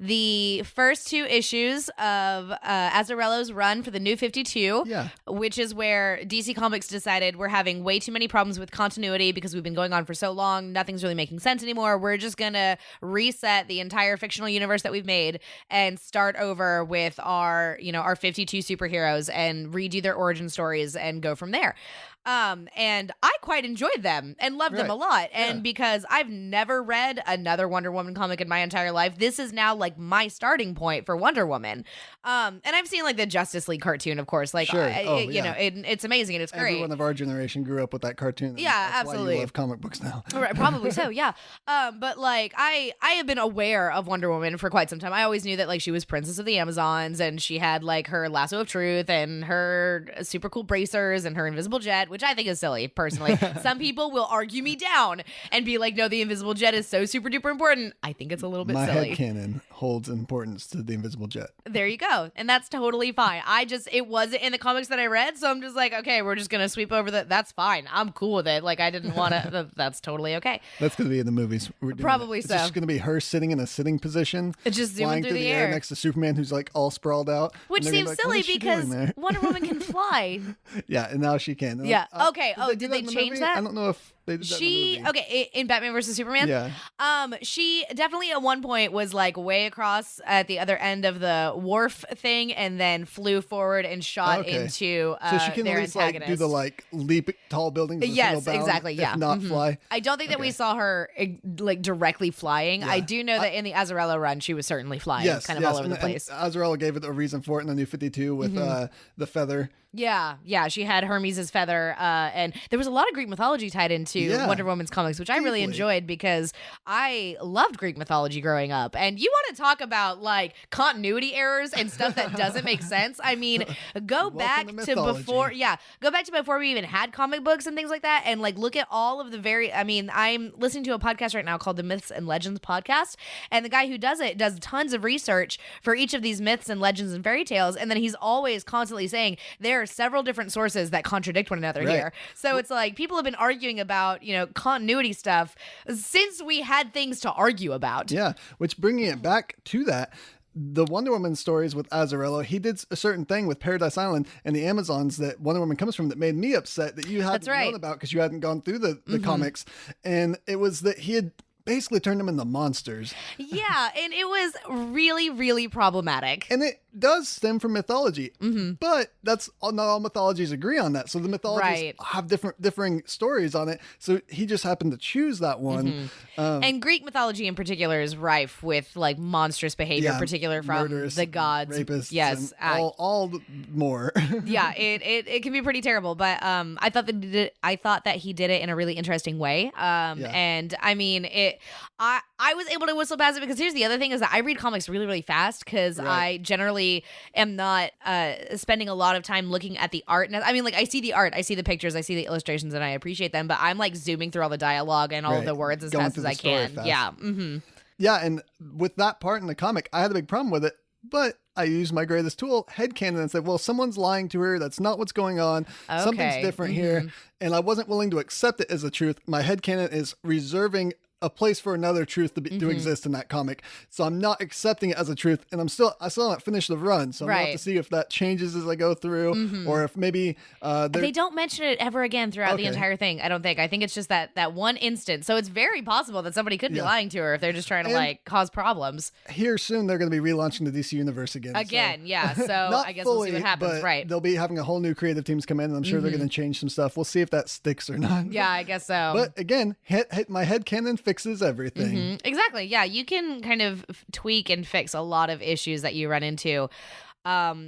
Speaker 3: the first 2 issues of Azzarello's run for the New 52,
Speaker 1: Yeah.
Speaker 3: which is where DC Comics decided we're having way too many problems with continuity because we've been going on for so long. Nothing's really making sense anymore. We're just going to reset the entire fictional universe that we've made and start over with our 52 superheroes and redo their origin stories and go from there. And I quite enjoyed them and loved them
Speaker 1: Right.
Speaker 3: a lot. And
Speaker 1: Yeah.
Speaker 3: because I've never read another Wonder Woman comic in my entire life, this is now like my starting point for Wonder Woman. And I've seen like the Justice League cartoon, of course. Like,
Speaker 1: Sure. Oh,
Speaker 3: you know, it's amazing and it's great.
Speaker 1: Everyone of our generation grew up with that cartoon. and
Speaker 3: Yeah,
Speaker 1: that's
Speaker 3: absolutely.
Speaker 1: Why you love comic books now.
Speaker 3: Right, probably so, yeah. But like I have been aware of Wonder Woman for quite some time. I always knew that like she was Princess of the Amazons and she had like her lasso of truth and her super cool bracers and her invisible jet, which I think is silly, personally. Some people will argue me down and be like, no, the invisible jet is so super duper important. I think it's a little bit
Speaker 1: My
Speaker 3: silly.
Speaker 1: headcanon holds importance to the invisible jet.
Speaker 3: There you go. And that's totally fine. It wasn't in the comics that I read, so I'm just like, okay, we're just gonna sweep over that. That's fine. I'm cool with it. Like I didn't want to. That's totally okay.
Speaker 1: That's going to be in the movies. We're doing
Speaker 3: Probably
Speaker 1: It's
Speaker 3: so.
Speaker 1: just going to be her sitting in a sitting position,
Speaker 3: It's just zooming
Speaker 1: flying
Speaker 3: through the
Speaker 1: air
Speaker 3: air.
Speaker 1: next to Superman, who's like all sprawled out.
Speaker 3: Which
Speaker 1: And they're
Speaker 3: seems
Speaker 1: gonna be like,
Speaker 3: silly
Speaker 1: "What is she doing
Speaker 3: because
Speaker 1: there?"
Speaker 3: Wonder Woman can fly.
Speaker 1: Yeah, and now she can. And
Speaker 3: Yeah.
Speaker 1: I-
Speaker 3: Okay. Oh,
Speaker 1: do
Speaker 3: did
Speaker 1: that
Speaker 3: they
Speaker 1: in the
Speaker 3: change
Speaker 1: movie?
Speaker 3: that?
Speaker 1: I don't know if They did that in the
Speaker 3: She
Speaker 1: movie.
Speaker 3: okay in Batman versus Superman.
Speaker 1: Yeah.
Speaker 3: She definitely at one point was like way across at the other end of the wharf thing, and then flew forward and shot
Speaker 1: Okay.
Speaker 3: into
Speaker 1: So she can
Speaker 3: their
Speaker 1: at least like
Speaker 3: antagonist.
Speaker 1: do the like leap tall buildings. with a
Speaker 3: Yes,
Speaker 1: single bound,
Speaker 3: exactly. Yeah,
Speaker 1: If not
Speaker 3: Mhm.
Speaker 1: fly.
Speaker 3: I don't think that we
Speaker 1: Okay.
Speaker 3: saw her like directly flying. I
Speaker 1: Yeah.
Speaker 3: do know that in the Azzarello run, she was certainly flying,
Speaker 1: Yes,
Speaker 3: kind of all over the place.
Speaker 1: And Azrael gave it a reason for it in the New 52 with the feather.
Speaker 3: Yeah, she had Hermes' feather, and there was a lot of Greek mythology tied into
Speaker 1: Yeah.
Speaker 3: Wonder Woman's comics, which I really
Speaker 1: Deeply.
Speaker 3: enjoyed because I loved Greek mythology growing up. And you want to talk about like continuity errors and stuff that doesn't make sense? I mean, go back
Speaker 1: to
Speaker 3: to
Speaker 1: mythology.
Speaker 3: before we even had comic books and things like that, and like look at all of the I mean, I'm listening to a podcast right now called the Myths and Legends podcast, and the guy who does it does tons of research for each of these myths and legends and fairy tales, and then he's always constantly saying there are several different sources that contradict one another
Speaker 1: Right.
Speaker 3: here. So it's like people have been arguing about, continuity stuff since we had things to argue about.
Speaker 1: Yeah, which bringing it back to that, the Wonder Woman stories with Azzarello, he did a certain thing with Paradise Island and the Amazons that Wonder Woman comes from that made me upset that you hadn't
Speaker 3: That's right.
Speaker 1: known about because you hadn't gone through the comics. And it was that he had basically turned them into monsters.
Speaker 3: Yeah, and it was really, really problematic.
Speaker 1: And it does stem from mythology, but not all mythologies agree on that. So the mythologies
Speaker 3: Right.
Speaker 1: have differing stories on it. So he just happened to choose that one.
Speaker 3: And Greek mythology in particular is rife with like monstrous behavior,
Speaker 1: Yeah,
Speaker 3: particular from
Speaker 1: murderous,
Speaker 3: the gods.
Speaker 1: rapists,
Speaker 3: Yes.
Speaker 1: and all more.
Speaker 3: Yeah, it can be pretty terrible, but I thought that he did it in a really interesting way. And I mean I was able to whistle past it because here's the other thing is that I read comics really, really fast because
Speaker 1: Right.
Speaker 3: I generally am not spending a lot of time looking at the art. I mean, like I see the art, I see the pictures, I see the illustrations, and I appreciate them, but I'm like zooming through all the dialogue and all of
Speaker 1: Right.
Speaker 3: the words as
Speaker 1: Going
Speaker 3: fast
Speaker 1: through
Speaker 3: as
Speaker 1: the
Speaker 3: I
Speaker 1: story
Speaker 3: can.
Speaker 1: fast.
Speaker 3: Yeah. Mm-hmm.
Speaker 1: Yeah, and with that part in the comic, I had a big problem with it, but I used my greatest tool, headcanon, and said, well, someone's lying to her. That's not what's going on. Something's
Speaker 3: Okay.
Speaker 1: different here. And I wasn't willing to accept it as the truth. My headcanon is reserving a place for another truth to exist in that comic. So I'm not accepting it as a truth. And I still haven't finished the run. So I'm going to have
Speaker 3: Right.
Speaker 1: to see if that changes as I go through or if maybe
Speaker 3: They don't mention it ever again throughout the
Speaker 1: Okay.
Speaker 3: entire thing. I don't think. I think it's just that one instance. So it's very possible that somebody could be
Speaker 1: Yeah.
Speaker 3: lying to her if they're just trying to
Speaker 1: And-
Speaker 3: like cause problems.
Speaker 1: here soon they're going to be relaunching the DC universe again.
Speaker 3: Again,
Speaker 1: So.
Speaker 3: yeah. So
Speaker 1: Not
Speaker 3: I guess
Speaker 1: fully,
Speaker 3: we'll see what happens.
Speaker 1: but
Speaker 3: Right.
Speaker 1: They'll be having a whole new creative teams come in, and I'm sure they're going to change some stuff. We'll see if that sticks or not.
Speaker 3: Yeah, I guess so.
Speaker 1: But again, my headcanon fixes everything.
Speaker 3: Exactly. Yeah, you can kind of tweak and fix a lot of issues that you run into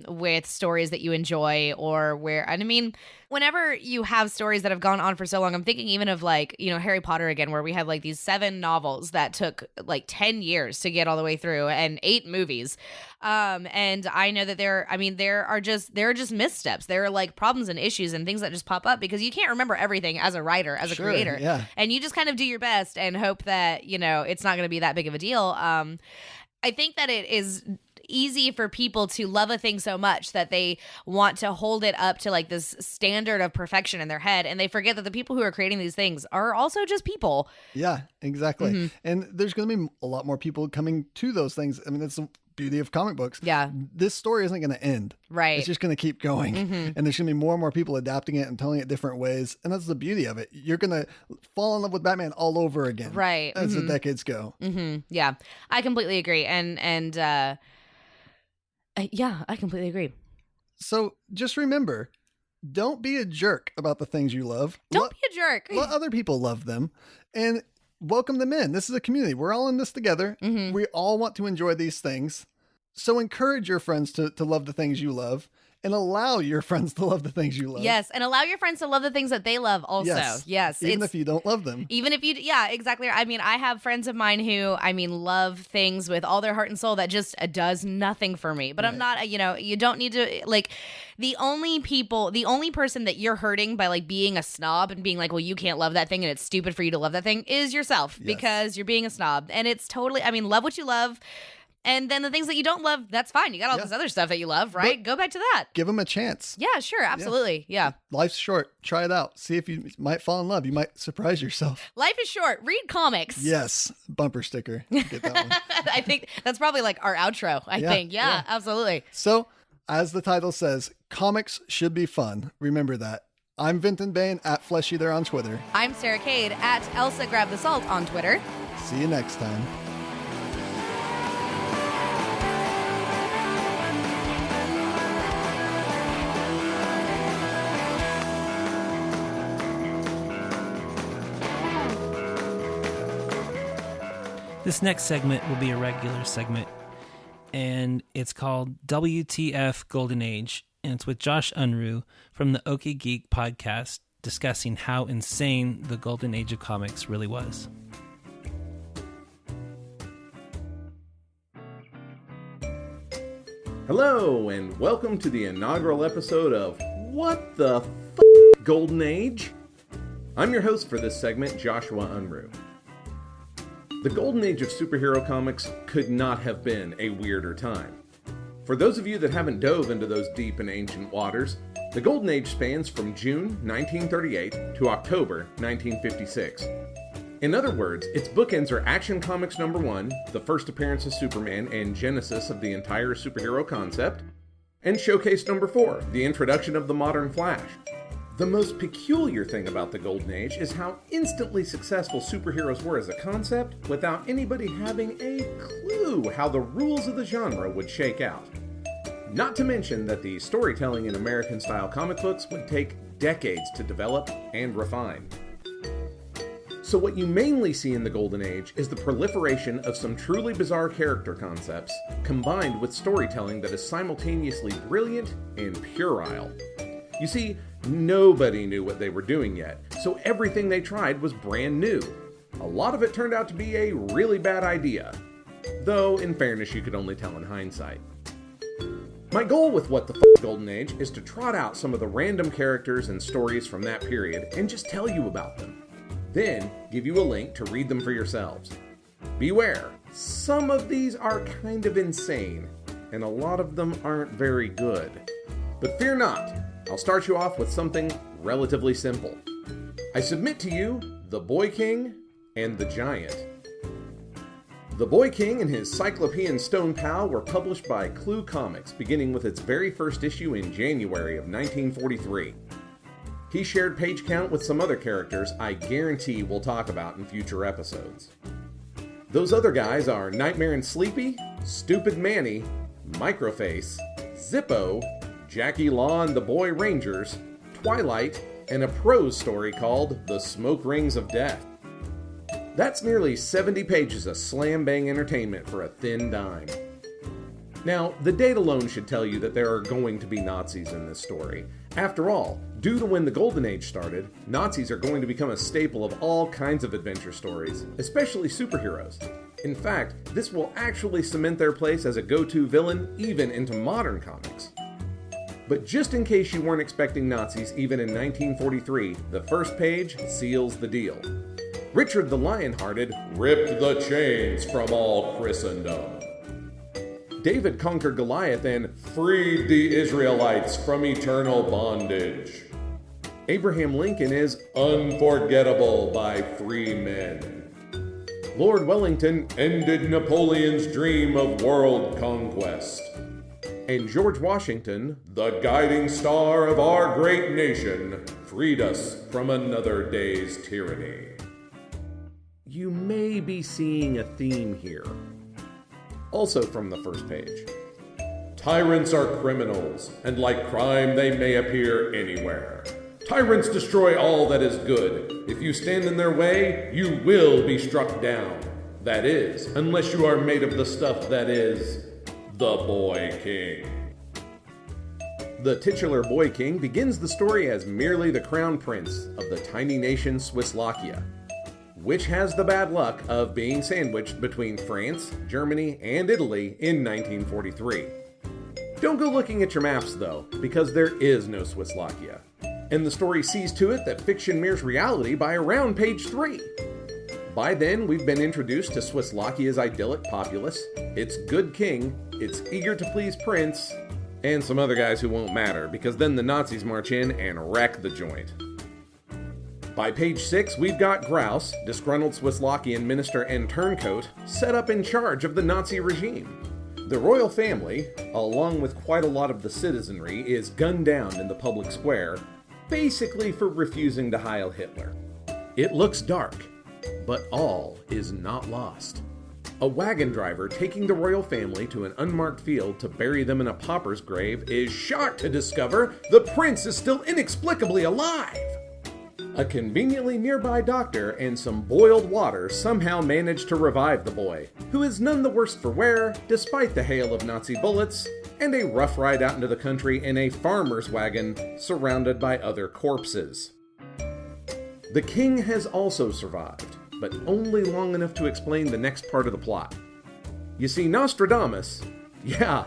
Speaker 3: with stories that you enjoy and I mean, whenever you have stories that have gone on for so long, I'm thinking even of like, Harry Potter again, where we had like these 7 novels that took like 10 years to get all the way through and 8 movies. And I know that there are just missteps. There are like problems and issues and things that just pop up because you can't remember everything as a writer, as a
Speaker 1: Sure,
Speaker 3: creator.
Speaker 1: yeah.
Speaker 3: And you just kind of do your best and hope that, it's not going to be that big of a deal. I think that it is easy for people to love a thing so much that they want to hold it up to like this standard of perfection in their head, and they forget that the people who are creating these things are also just people.
Speaker 1: Yeah, exactly.
Speaker 3: Mm-hmm.
Speaker 1: And there's going to be a lot more people coming to those things. I mean, that's the beauty of comic books.
Speaker 3: Yeah.
Speaker 1: This story isn't going to end.
Speaker 3: Right.
Speaker 1: It's just going to keep going. And there's going to be more and more people adapting it and telling it different ways. And that's the beauty of it. You're going to fall in love with Batman all over again.
Speaker 3: Right.
Speaker 1: As the decades go.
Speaker 3: Yeah, I completely agree. And yeah, I completely agree.
Speaker 1: So just remember, don't be a jerk about the things you love.
Speaker 3: Don't be a jerk.
Speaker 1: Let other people love them and welcome them in. This is a community. We're all in this together. We all want to enjoy these things. So encourage your friends to love the things you love and allow your friends to love the things you love.
Speaker 3: Yes, and allow your friends to love the things that they love also. Yes.
Speaker 1: Even if you don't love them.
Speaker 3: Even if you, yeah, exactly. I mean, I have friends of mine who, love things with all their heart and soul that just does nothing for me. But I'm not, you don't need to, like, the only person that you're hurting by, like, being a snob and being like, well, you can't love that thing and it's stupid for you to love that thing is yourself because you're being a snob. And it's totally, love what you love. And then the things that you don't love, that's fine. You got all this other stuff that you love, right? Go back to that.
Speaker 1: Give them a chance.
Speaker 3: Yeah, sure. Absolutely. Yeah.
Speaker 1: Life's short. Try it out. See if you might fall in love. You might surprise yourself.
Speaker 3: Life is short. Read comics.
Speaker 1: Yes. Bumper sticker. Get that one.
Speaker 3: I think that's probably like our outro. I think. Yeah, absolutely.
Speaker 1: So, as the title says, comics should be fun. Remember that. I'm Vinton Bain at Flesh Eater on Twitter.
Speaker 3: I'm Sarah Cade at Elsa Grab the Salt on Twitter.
Speaker 1: See you next time.
Speaker 2: This next segment will be a regular segment, and it's called WTF Golden Age, and it's with Josh Unruh from the OK Geek podcast discussing how insane the Golden Age of comics really was.
Speaker 4: Hello, and welcome to the inaugural episode of What the Golden Age? I'm your host for this segment, Joshua Unruh. The Golden Age of superhero comics could not have been a weirder time. For those of you that haven't dove into those deep and ancient waters, the Golden Age spans from June 1938 to October 1956. In other words, its bookends are Action Comics #1, the first appearance of Superman and genesis of the entire superhero concept, and Showcase #4, the introduction of the modern Flash. The most peculiar thing about the Golden Age is how instantly successful superheroes were as a concept without anybody having a clue how the rules of the genre would shake out. Not to mention that the storytelling in American-style comic books would take decades to develop and refine. So what you mainly see in the Golden Age is the proliferation of some truly bizarre character concepts, combined with storytelling that is simultaneously brilliant and puerile. You see, nobody knew what they were doing yet, so everything they tried was brand new. A lot of it turned out to be a really bad idea. Though, in fairness, you could only tell in hindsight. My goal with What the Golden Age is to trot out some of the random characters and stories from that period and just tell you about them. Then, give you a link to read them for yourselves. Beware, some of these are kind of insane, and a lot of them aren't very good. But fear not, I'll start you off with something relatively simple. I submit to you The Boy King and the Giant. The Boy King and his Cyclopean Stone Pal were published by Clue Comics, beginning with its very first issue in January of 1943. He shared page count with some other characters I guarantee we'll talk about in future episodes. Those other guys are Nightmare and Sleepy, Stupid Manny, Microface, Zippo, Jackie Law and the Boy Rangers, Twilight, and a prose story called The Smoke Rings of Death. That's nearly 70 pages of slam-bang entertainment for a thin dime. Now, the date alone should tell you that there are going to be Nazis in this story. After all, due to when the Golden Age started, Nazis are going to become a staple of all kinds of adventure stories, especially superheroes. In fact, this will actually cement their place as a go-to villain even into modern comics. But just in case you weren't expecting Nazis even in 1943, the first page seals the deal. Richard the Lionhearted ripped the chains from all Christendom. David conquered Goliath and freed the Israelites from eternal bondage. Abraham Lincoln is unforgettable by free men. Lord Wellington ended Napoleon's dream of world conquest. And George Washington, the guiding star of our great nation, freed us from another day's tyranny. You may be seeing a theme here. Also from the first page. Tyrants are criminals, and like crime they may appear anywhere. Tyrants destroy all that is good. If you stand in their way, you will be struck down. That is, unless you are made of the stuff that is the Boy King. The titular Boy King begins the story as merely the crown prince of the tiny nation Swisslockia, which has the bad luck of being sandwiched between France, Germany, and Italy in 1943. Don't go looking at your maps though, because there is no Swisslockia. And the story sees to it that fiction mirrors reality by around page 3. By then, we've been introduced to Swisslockia's idyllic populace, its good king, its eager-to-please prince, and some other guys who won't matter, because then the Nazis march in and wreck the joint. By page 6, we've got Grouse, disgruntled Swisslockian minister and turncoat, set up in charge of the Nazi regime. The royal family, along with quite a lot of the citizenry, is gunned down in the public square, basically for refusing to Heil Hitler. It looks dark, but all is not lost. A wagon driver taking the royal family to an unmarked field to bury them in a pauper's grave is shocked to discover the prince is still inexplicably alive. A conveniently nearby doctor and some boiled water somehow manage to revive the boy, who is none the worse for wear despite the hail of Nazi bullets and a rough ride out into the country in a farmer's wagon surrounded by other corpses. The king has also survived, but only long enough to explain the next part of the plot. You see, Nostradamus, yeah,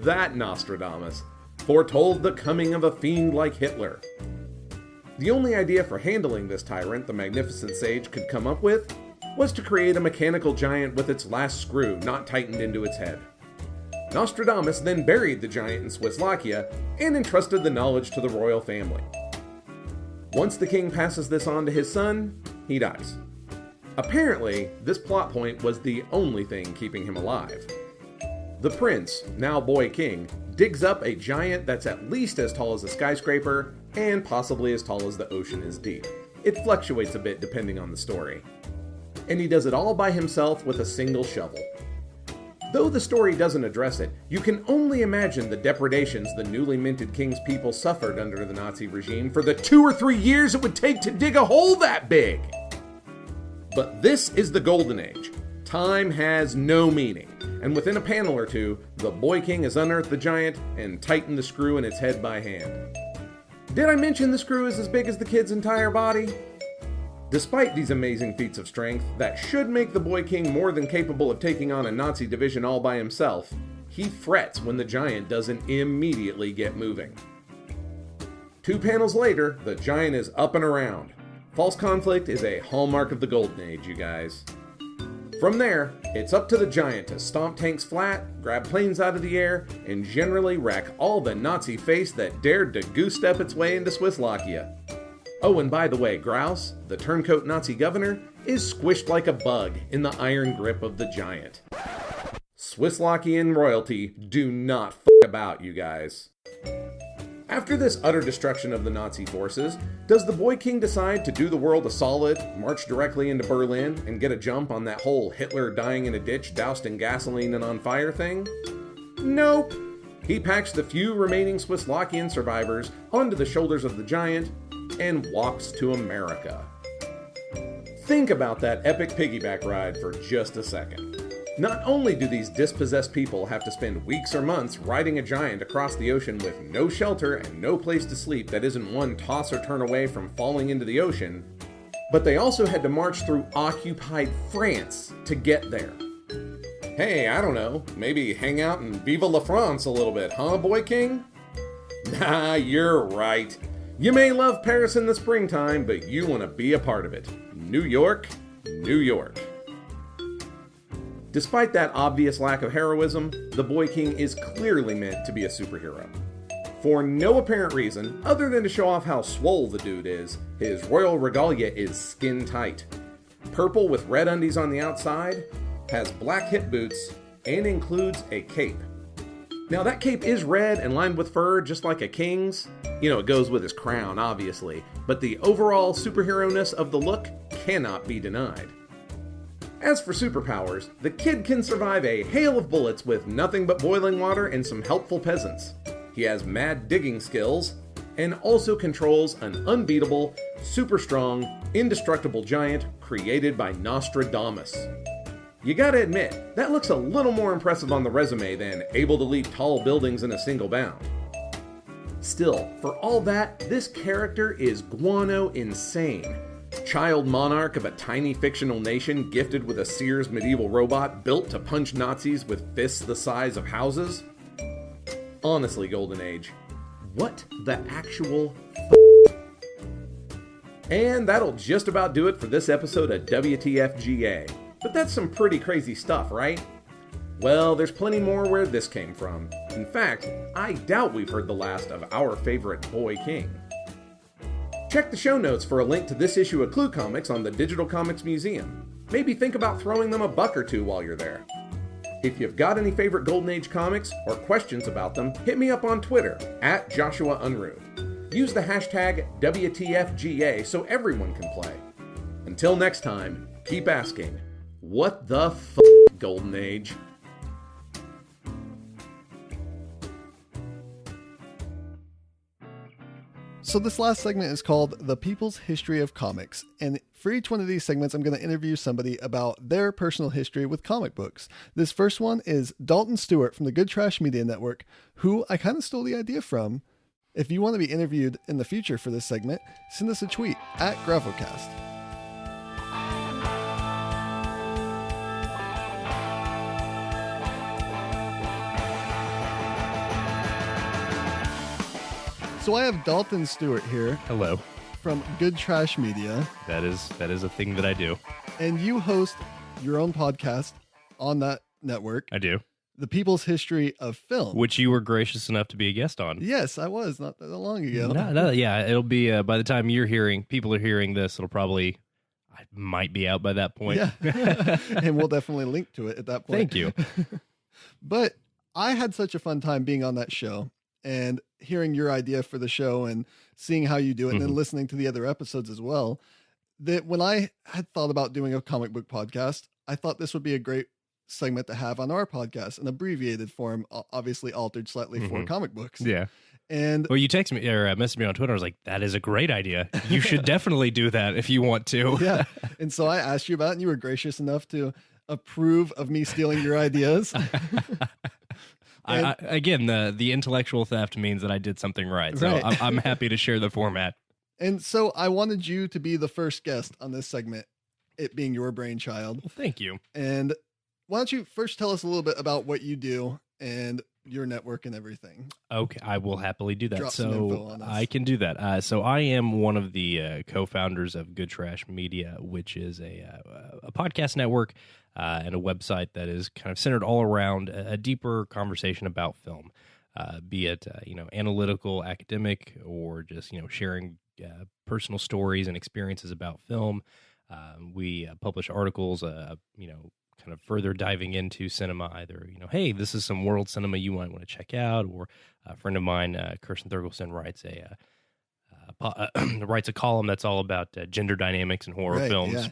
Speaker 4: that Nostradamus, foretold the coming of a fiend like Hitler. The only idea for handling this tyrant the magnificent sage could come up with was to create a mechanical giant with its last screw not tightened into its head. Nostradamus then buried the giant in Swisslakia and entrusted the knowledge to the royal family. Once the king passes this on to his son, he dies. Apparently, this plot point was the only thing keeping him alive. The prince, now boy king, digs up a giant that's at least as tall as a skyscraper and possibly as tall as the ocean is deep. It fluctuates a bit depending on the story. And he does it all by himself with a single shovel. Though the story doesn't address it, you can only imagine the depredations the newly minted king's people suffered under the Nazi regime for the 2 or 3 years it would take to dig a hole that big. But this is the Golden Age. Time has no meaning, and within a panel or two, the boy king has unearthed the giant and tightened the screw in its head by hand. Did I mention the screw is as big as the kid's entire body? Despite these amazing feats of strength that should make the boy king more than capable of taking on a Nazi division all by himself, he frets when the giant doesn't immediately get moving. 2 panels later, the giant is up and around. False conflict is a hallmark of the Golden Age, you guys. From there, it's up to the giant to stomp tanks flat, grab planes out of the air, and generally wreck all the Nazi face that dared to goose-step its way into Swisslakia. Oh, and by the way, Grouse, the turncoat Nazi governor, is squished like a bug in the iron grip of the giant. Swisslakian royalty do not f*** about, you guys. After this utter destruction of the Nazi forces, does the boy king decide to do the world a solid, march directly into Berlin, and get a jump on that whole Hitler dying in a ditch doused in gasoline and on fire thing? Nope. He packs the few remaining Swisslakian survivors onto the shoulders of the giant and walks to America. Think about that epic piggyback ride for just a second. Not only do these dispossessed people have to spend weeks or months riding a giant across the ocean with no shelter and no place to sleep that isn't one toss or turn away from falling into the ocean, but they also had to march through occupied France to get there. Hey, I don't know, maybe hang out and Viva la France a little bit, huh, boy king? Nah, you're right. You may love Paris in the springtime, but you want to be a part of it. New York, New York. Despite that obvious lack of heroism, the boy king is clearly meant to be a superhero. For no apparent reason, other than to show off how swole the dude is, his royal regalia is skin tight. Purple with red undies on the outside, has black hip boots, and includes a cape. Now that cape is red and lined with fur just like a king's. You know, it goes with his crown, obviously, but the overall superhero-ness of the look cannot be denied. As for superpowers, the kid can survive a hail of bullets with nothing but boiling water and some helpful peasants. He has mad digging skills, and also controls an unbeatable, super strong, indestructible giant created by Nostradamus. You gotta admit, that looks a little more impressive on the resume than able to leap tall buildings in a single bound. Still, for all that, this character is guano insane. Child monarch of a tiny fictional nation gifted with a Sears medieval robot built to punch Nazis with fists the size of houses? Honestly, Golden Age, what the actual f***? And that'll just about do it for this episode of WTF GA. But that's some pretty crazy stuff, right? Well, there's plenty more where this came from. In fact, I doubt we've heard the last of our favorite boy king. Check the show notes for a link to this issue of Clue Comics on the Digital Comics Museum. Maybe think about throwing them a buck or two while you're there. If you've got any favorite Golden Age comics or questions about them, hit me up on Twitter @JoshuaUnruh. Use the hashtag WTFGA so everyone can play. Until next time, keep asking, what the Golden Age?
Speaker 1: So this last segment is called The People's History of Comics. And for each one of these segments, I'm going to interview somebody about their personal history with comic books. This first one is Dalton Stuart from the Good Trash Media Network, who I kind of stole the idea from. If you want to be interviewed in the future for this segment, send us a tweet at Graphocast. So I have Dalton Stuart here
Speaker 5: Hello.
Speaker 1: from Good Trash Media,
Speaker 5: That is a thing that I do.
Speaker 1: and you host your own podcast on that network,
Speaker 5: I do.
Speaker 1: The People's History of Film.
Speaker 5: Which you were gracious enough to be a guest on.
Speaker 1: Yes, I was not that long ago.
Speaker 5: No, yeah, it'll be by the time people are hearing this, I might be out by that point.
Speaker 1: Yeah, and we'll definitely link to it at that point.
Speaker 5: Thank you.
Speaker 1: But I had such a fun time being on that show and hearing your idea for the show and seeing how you do it and then listening to the other episodes as well, that when I had thought about doing a comic book podcast, I thought this would be a great segment to have on our podcast, an abbreviated form, obviously altered slightly for comic books.
Speaker 5: Yeah.
Speaker 1: And
Speaker 5: Well, you texted me or messaged me on Twitter. I was like, that is a great idea. You should definitely do that if you want to.
Speaker 1: yeah. And so I asked you about it and you were gracious enough to approve of me stealing your ideas.
Speaker 5: Again, the intellectual theft means that I did something right. So
Speaker 1: Right.
Speaker 5: I'm happy to share the format.
Speaker 1: And so I wanted you to be the first guest on this segment, it being your brainchild.
Speaker 5: Well, thank you.
Speaker 1: And why don't you first tell us a little bit about what you do and your network and everything?
Speaker 5: Okay, I will happily do that.
Speaker 1: Drop some info
Speaker 5: So
Speaker 1: on us.
Speaker 5: I can do that. So I am one of the co-founders of Good Trash Media, which is a podcast network and a website that is kind of centered all around a deeper conversation about film, be it analytical, academic, or just sharing personal stories and experiences about film. We publish articles, kind of further diving into cinema, either, hey, this is some world cinema you might want to check out, or a friend of mine, Kirsten Thurgelson, writes a column that's all about gender dynamics in horror
Speaker 1: Right,
Speaker 5: films.
Speaker 1: yeah.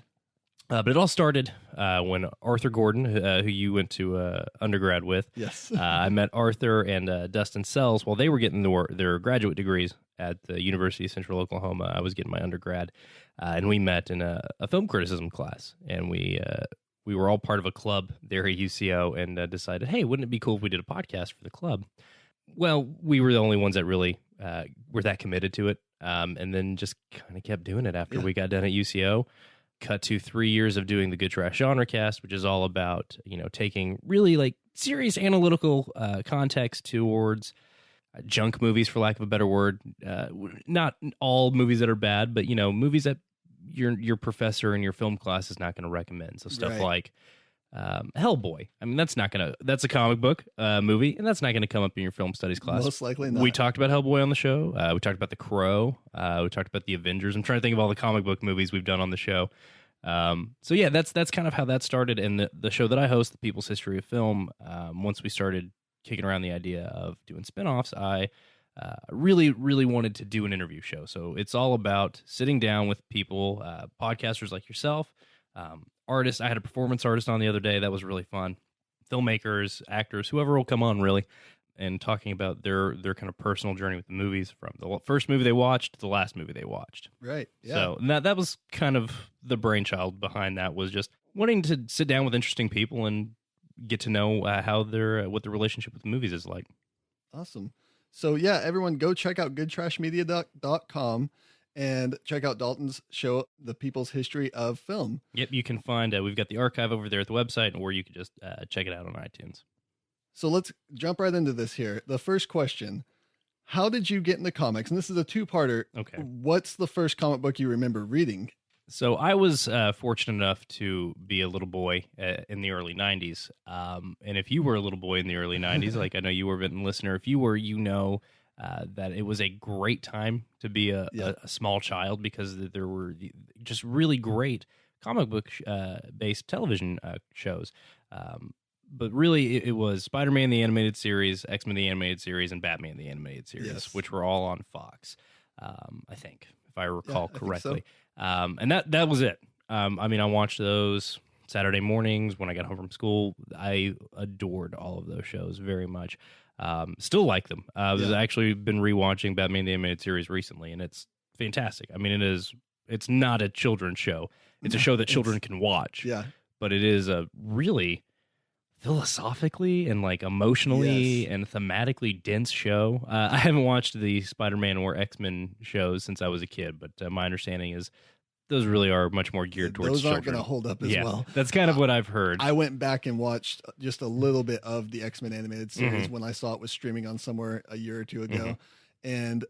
Speaker 5: But it all started when Arthur Gordon, who you went to undergrad with,
Speaker 1: Yes.
Speaker 5: I met Arthur and Dustin Sells while they were getting their graduate degrees at the University of Central Oklahoma. I was getting my undergrad, and we met in a film criticism class, and we were all part of a club there at UCO, and decided, hey, wouldn't it be cool if we did a podcast for the club? Well, we were the only ones that really were that committed to it, and then just kind of kept doing it after we got done at UCO. Cut to 3 years of doing the Good Trash Genre Cast, which is all about, taking really serious analytical context towards junk movies, for lack of a better word. Not all movies that are bad, but, movies that your professor in your film class is not going to recommend. So stuff
Speaker 1: Right.
Speaker 5: like Hellboy. I mean, that's a comic book movie, and that's not going to come up in your film studies class.
Speaker 1: Most likely not.
Speaker 5: We talked about Hellboy on the show. We talked about The Crow. We talked about The Avengers. I'm trying to think of all the comic book movies we've done on the show. So yeah, that's kind of how that started. And the show that I host, The People's History of Film, once we started kicking around the idea of doing spinoffs, I really, really wanted to do an interview show. So it's all about sitting down with people, podcasters like yourself, artists. I had a performance artist on the other day. That was really fun. Filmmakers, actors, whoever will come on, really, and talking about their kind of personal journey with the movies, from the first movie they watched to the last movie they watched.
Speaker 1: Right. Yeah.
Speaker 5: So and that was kind of the brainchild behind that, was just wanting to sit down with interesting people and get to know what the relationship with the movies is like.
Speaker 1: Awesome. So yeah, everyone go check out goodtrashmedia.com and check out Dalton's show, The People's History of Film.
Speaker 5: Yep, you can find, we've got the archive over there at the website, or you could just check it out on iTunes.
Speaker 1: So let's jump right into this here. The first question, how did you get into comics? And this is a two-parter.
Speaker 5: Okay.
Speaker 1: What's the first comic book you remember reading?
Speaker 5: So I was fortunate enough to be a little boy in the early 90s. And if you were a little boy in the early 90s, like I know you were a Vinton listener, if you were, that it was a great time to be a small child, because there were just really great comic book based television shows. But really, it was Spider-Man the Animated Series, X-Men the Animated Series, and Batman the Animated Series,
Speaker 1: Yes.
Speaker 5: which were all on Fox. I think, if I recall
Speaker 1: I think
Speaker 5: correctly. And that was it. I mean, I watched those Saturday mornings when I got home from school. I adored all of those shows very much. Still like them. I've actually been rewatching Batman the Animated Series recently, and it's fantastic. I mean, it's not a children's show. It's a show that children can watch.
Speaker 1: Yeah.
Speaker 5: But it is a really philosophically and like emotionally and thematically dense show. I haven't watched the Spider-Man or X-Men shows since I was a kid, but my understanding is those really are much more geared towards
Speaker 1: those aren't
Speaker 5: children.
Speaker 1: going to hold up as well.
Speaker 5: That's kind of what I've heard.
Speaker 1: I went back and watched just a little bit of the X-Men animated series when I saw it was streaming on somewhere a year or two ago, and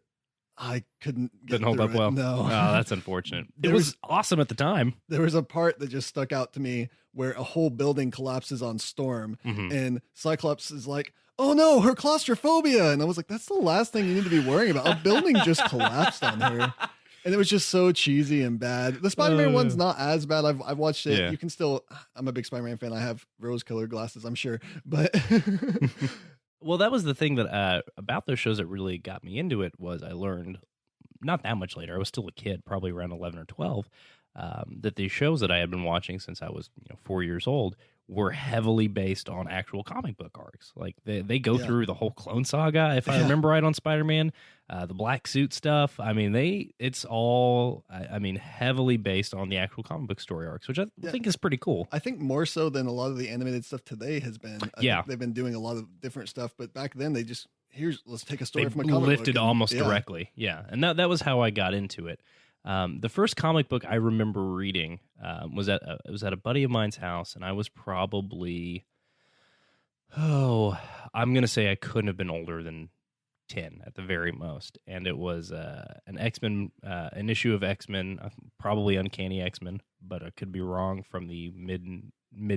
Speaker 1: I couldn't
Speaker 5: hold up
Speaker 1: through it.
Speaker 5: well.
Speaker 1: No,
Speaker 5: Oh, that's unfortunate. It was awesome at the time.
Speaker 1: There was a part that just stuck out to me where a whole building collapses on Storm, and Cyclops is like, "Oh no, her claustrophobia," and I was like, "That's the last thing you need to be worrying about. A building just collapsed on her." And it was just so cheesy and bad. The Spider-Man one's not as bad. I've watched it.
Speaker 5: Yeah.
Speaker 1: You can still. I'm a big Spider-Man fan. I have rose-colored glasses, I'm sure, but
Speaker 5: Well, that was the thing that about those shows that really got me into it was I learned not that much later. I was still a kid, probably around 11 or 12, that these shows that I had been watching since I was 4 years old were heavily based on actual comic book arcs. Like they go through the whole Clone Saga, if I remember right, on Spider-Man, the black suit stuff. I mean, it's all heavily based on the actual comic book story arcs, which I think is pretty cool.
Speaker 1: I think more so than a lot of the animated stuff today has been. I think they've been doing a lot of different stuff, but back then they just let's take a story from a comic book.
Speaker 5: Lifted almost directly, and that was how I got into it. The first comic book I remember reading was at a buddy of mine's house, and I was probably, I'm gonna say I couldn't have been older than 10 at the very most, and it was an X-Men, an issue of X-Men, probably Uncanny X-Men, but I could be wrong, from the mid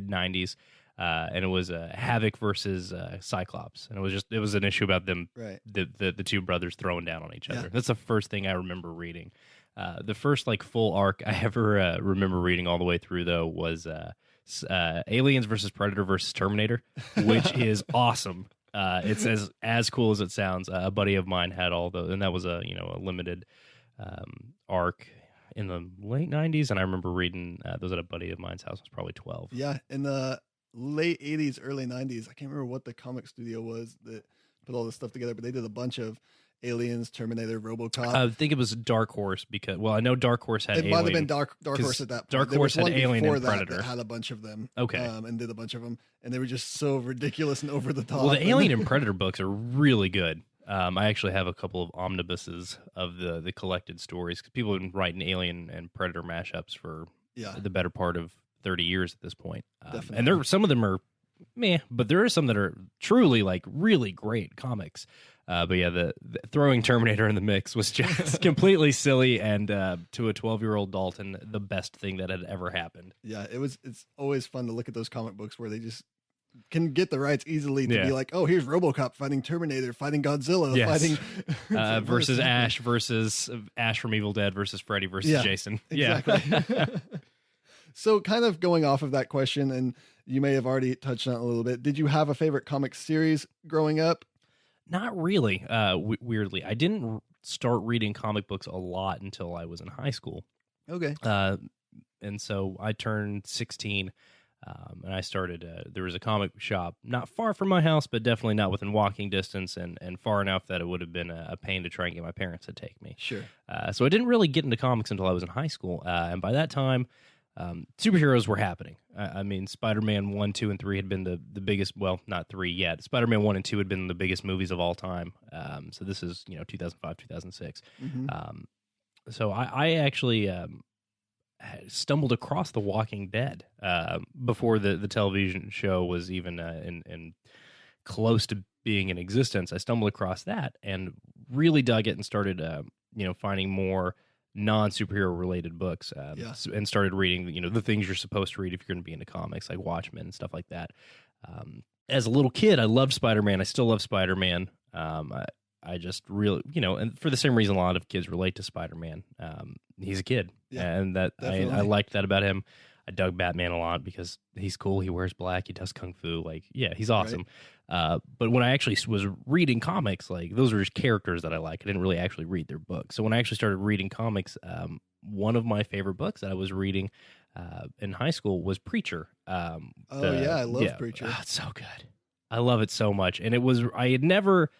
Speaker 5: 90s. And it was Havoc versus Cyclops, and it was an issue about them, the two brothers throwing down on each other. That's the first thing I remember reading. The first full arc I ever remember reading all the way through, though, was Aliens versus Predator versus Terminator, which is awesome. It's as cool as it sounds. A buddy of mine had all those, and that was a limited arc in the late 90s, and I remember reading those at a buddy of mine's house. I was probably 12.
Speaker 1: Yeah, in the late 80s, early 90s. I can't remember what the comic studio was that put all this stuff together, but they did a bunch of Aliens, Terminator, RoboCop.
Speaker 5: I think it was Dark Horse, because I know Dark Horse had
Speaker 1: It might have been Dark Horse at that point.
Speaker 5: Dark Horse had Alien and Predator.
Speaker 1: That had a bunch of them.
Speaker 5: Okay.
Speaker 1: And did a bunch of them, and they were just so ridiculous and over the top.
Speaker 5: Well, the Alien and Predator books are really good. I actually have a couple of omnibuses of the collected stories, because people have been writing Alien and Predator mashups for the better part of 30 years at this point. And some of them are meh, but there are some that are truly really great comics. But yeah, the throwing Terminator in the mix was just completely silly, and to a 12-year-old Dalton, the best thing that had ever happened.
Speaker 1: Yeah, it's always fun to look at those comic books where they just can get the rights easily to be like, oh, here's RoboCop fighting Terminator, fighting Godzilla, fighting
Speaker 5: versus Ash from Evil Dead versus Freddy versus Jason.
Speaker 1: Exactly. Yeah. So kind of going off of that question, and you may have already touched on it a little bit, did you have a favorite comic series growing up?
Speaker 5: Not really. Weirdly, I didn't start reading comic books a lot until I was in high school.
Speaker 1: Okay.
Speaker 5: And so I turned 16, and I started, there was a comic shop not far from my house, but definitely not within walking distance, and far enough that it would have been a pain to try and get my parents to take me.
Speaker 1: Sure.
Speaker 5: So I didn't really get into comics until I was in high school, and by that time, superheroes were happening. I mean, Spider-Man 1, 2, and 3 had been the biggest, well, not 3 yet. Spider-Man 1 and 2 had been the biggest movies of all time. So this is, 2005, 2006.
Speaker 1: Mm-hmm.
Speaker 5: So I actually stumbled across The Walking Dead before the television show was even in close to being in existence. I stumbled across that and really dug it and started, finding more non-superhero related books, and started reading, the things you're supposed to read if you're going to be into comics, like Watchmen and stuff like that. As a little kid, I loved Spider-Man. I still love Spider-Man. I just really, and for the same reason a lot of kids relate to Spider-Man. He's a kid, and that I liked that about him. I dug Batman a lot because he's cool. He wears black. He does kung fu. He's awesome. But when I actually was reading comics, like those were just characters that I like. I didn't really actually read their books. So when I actually started reading comics, one of my favorite books that I was reading in high school was Preacher.
Speaker 1: I love Preacher.
Speaker 5: Oh, it's so good. I love it so much. And I had never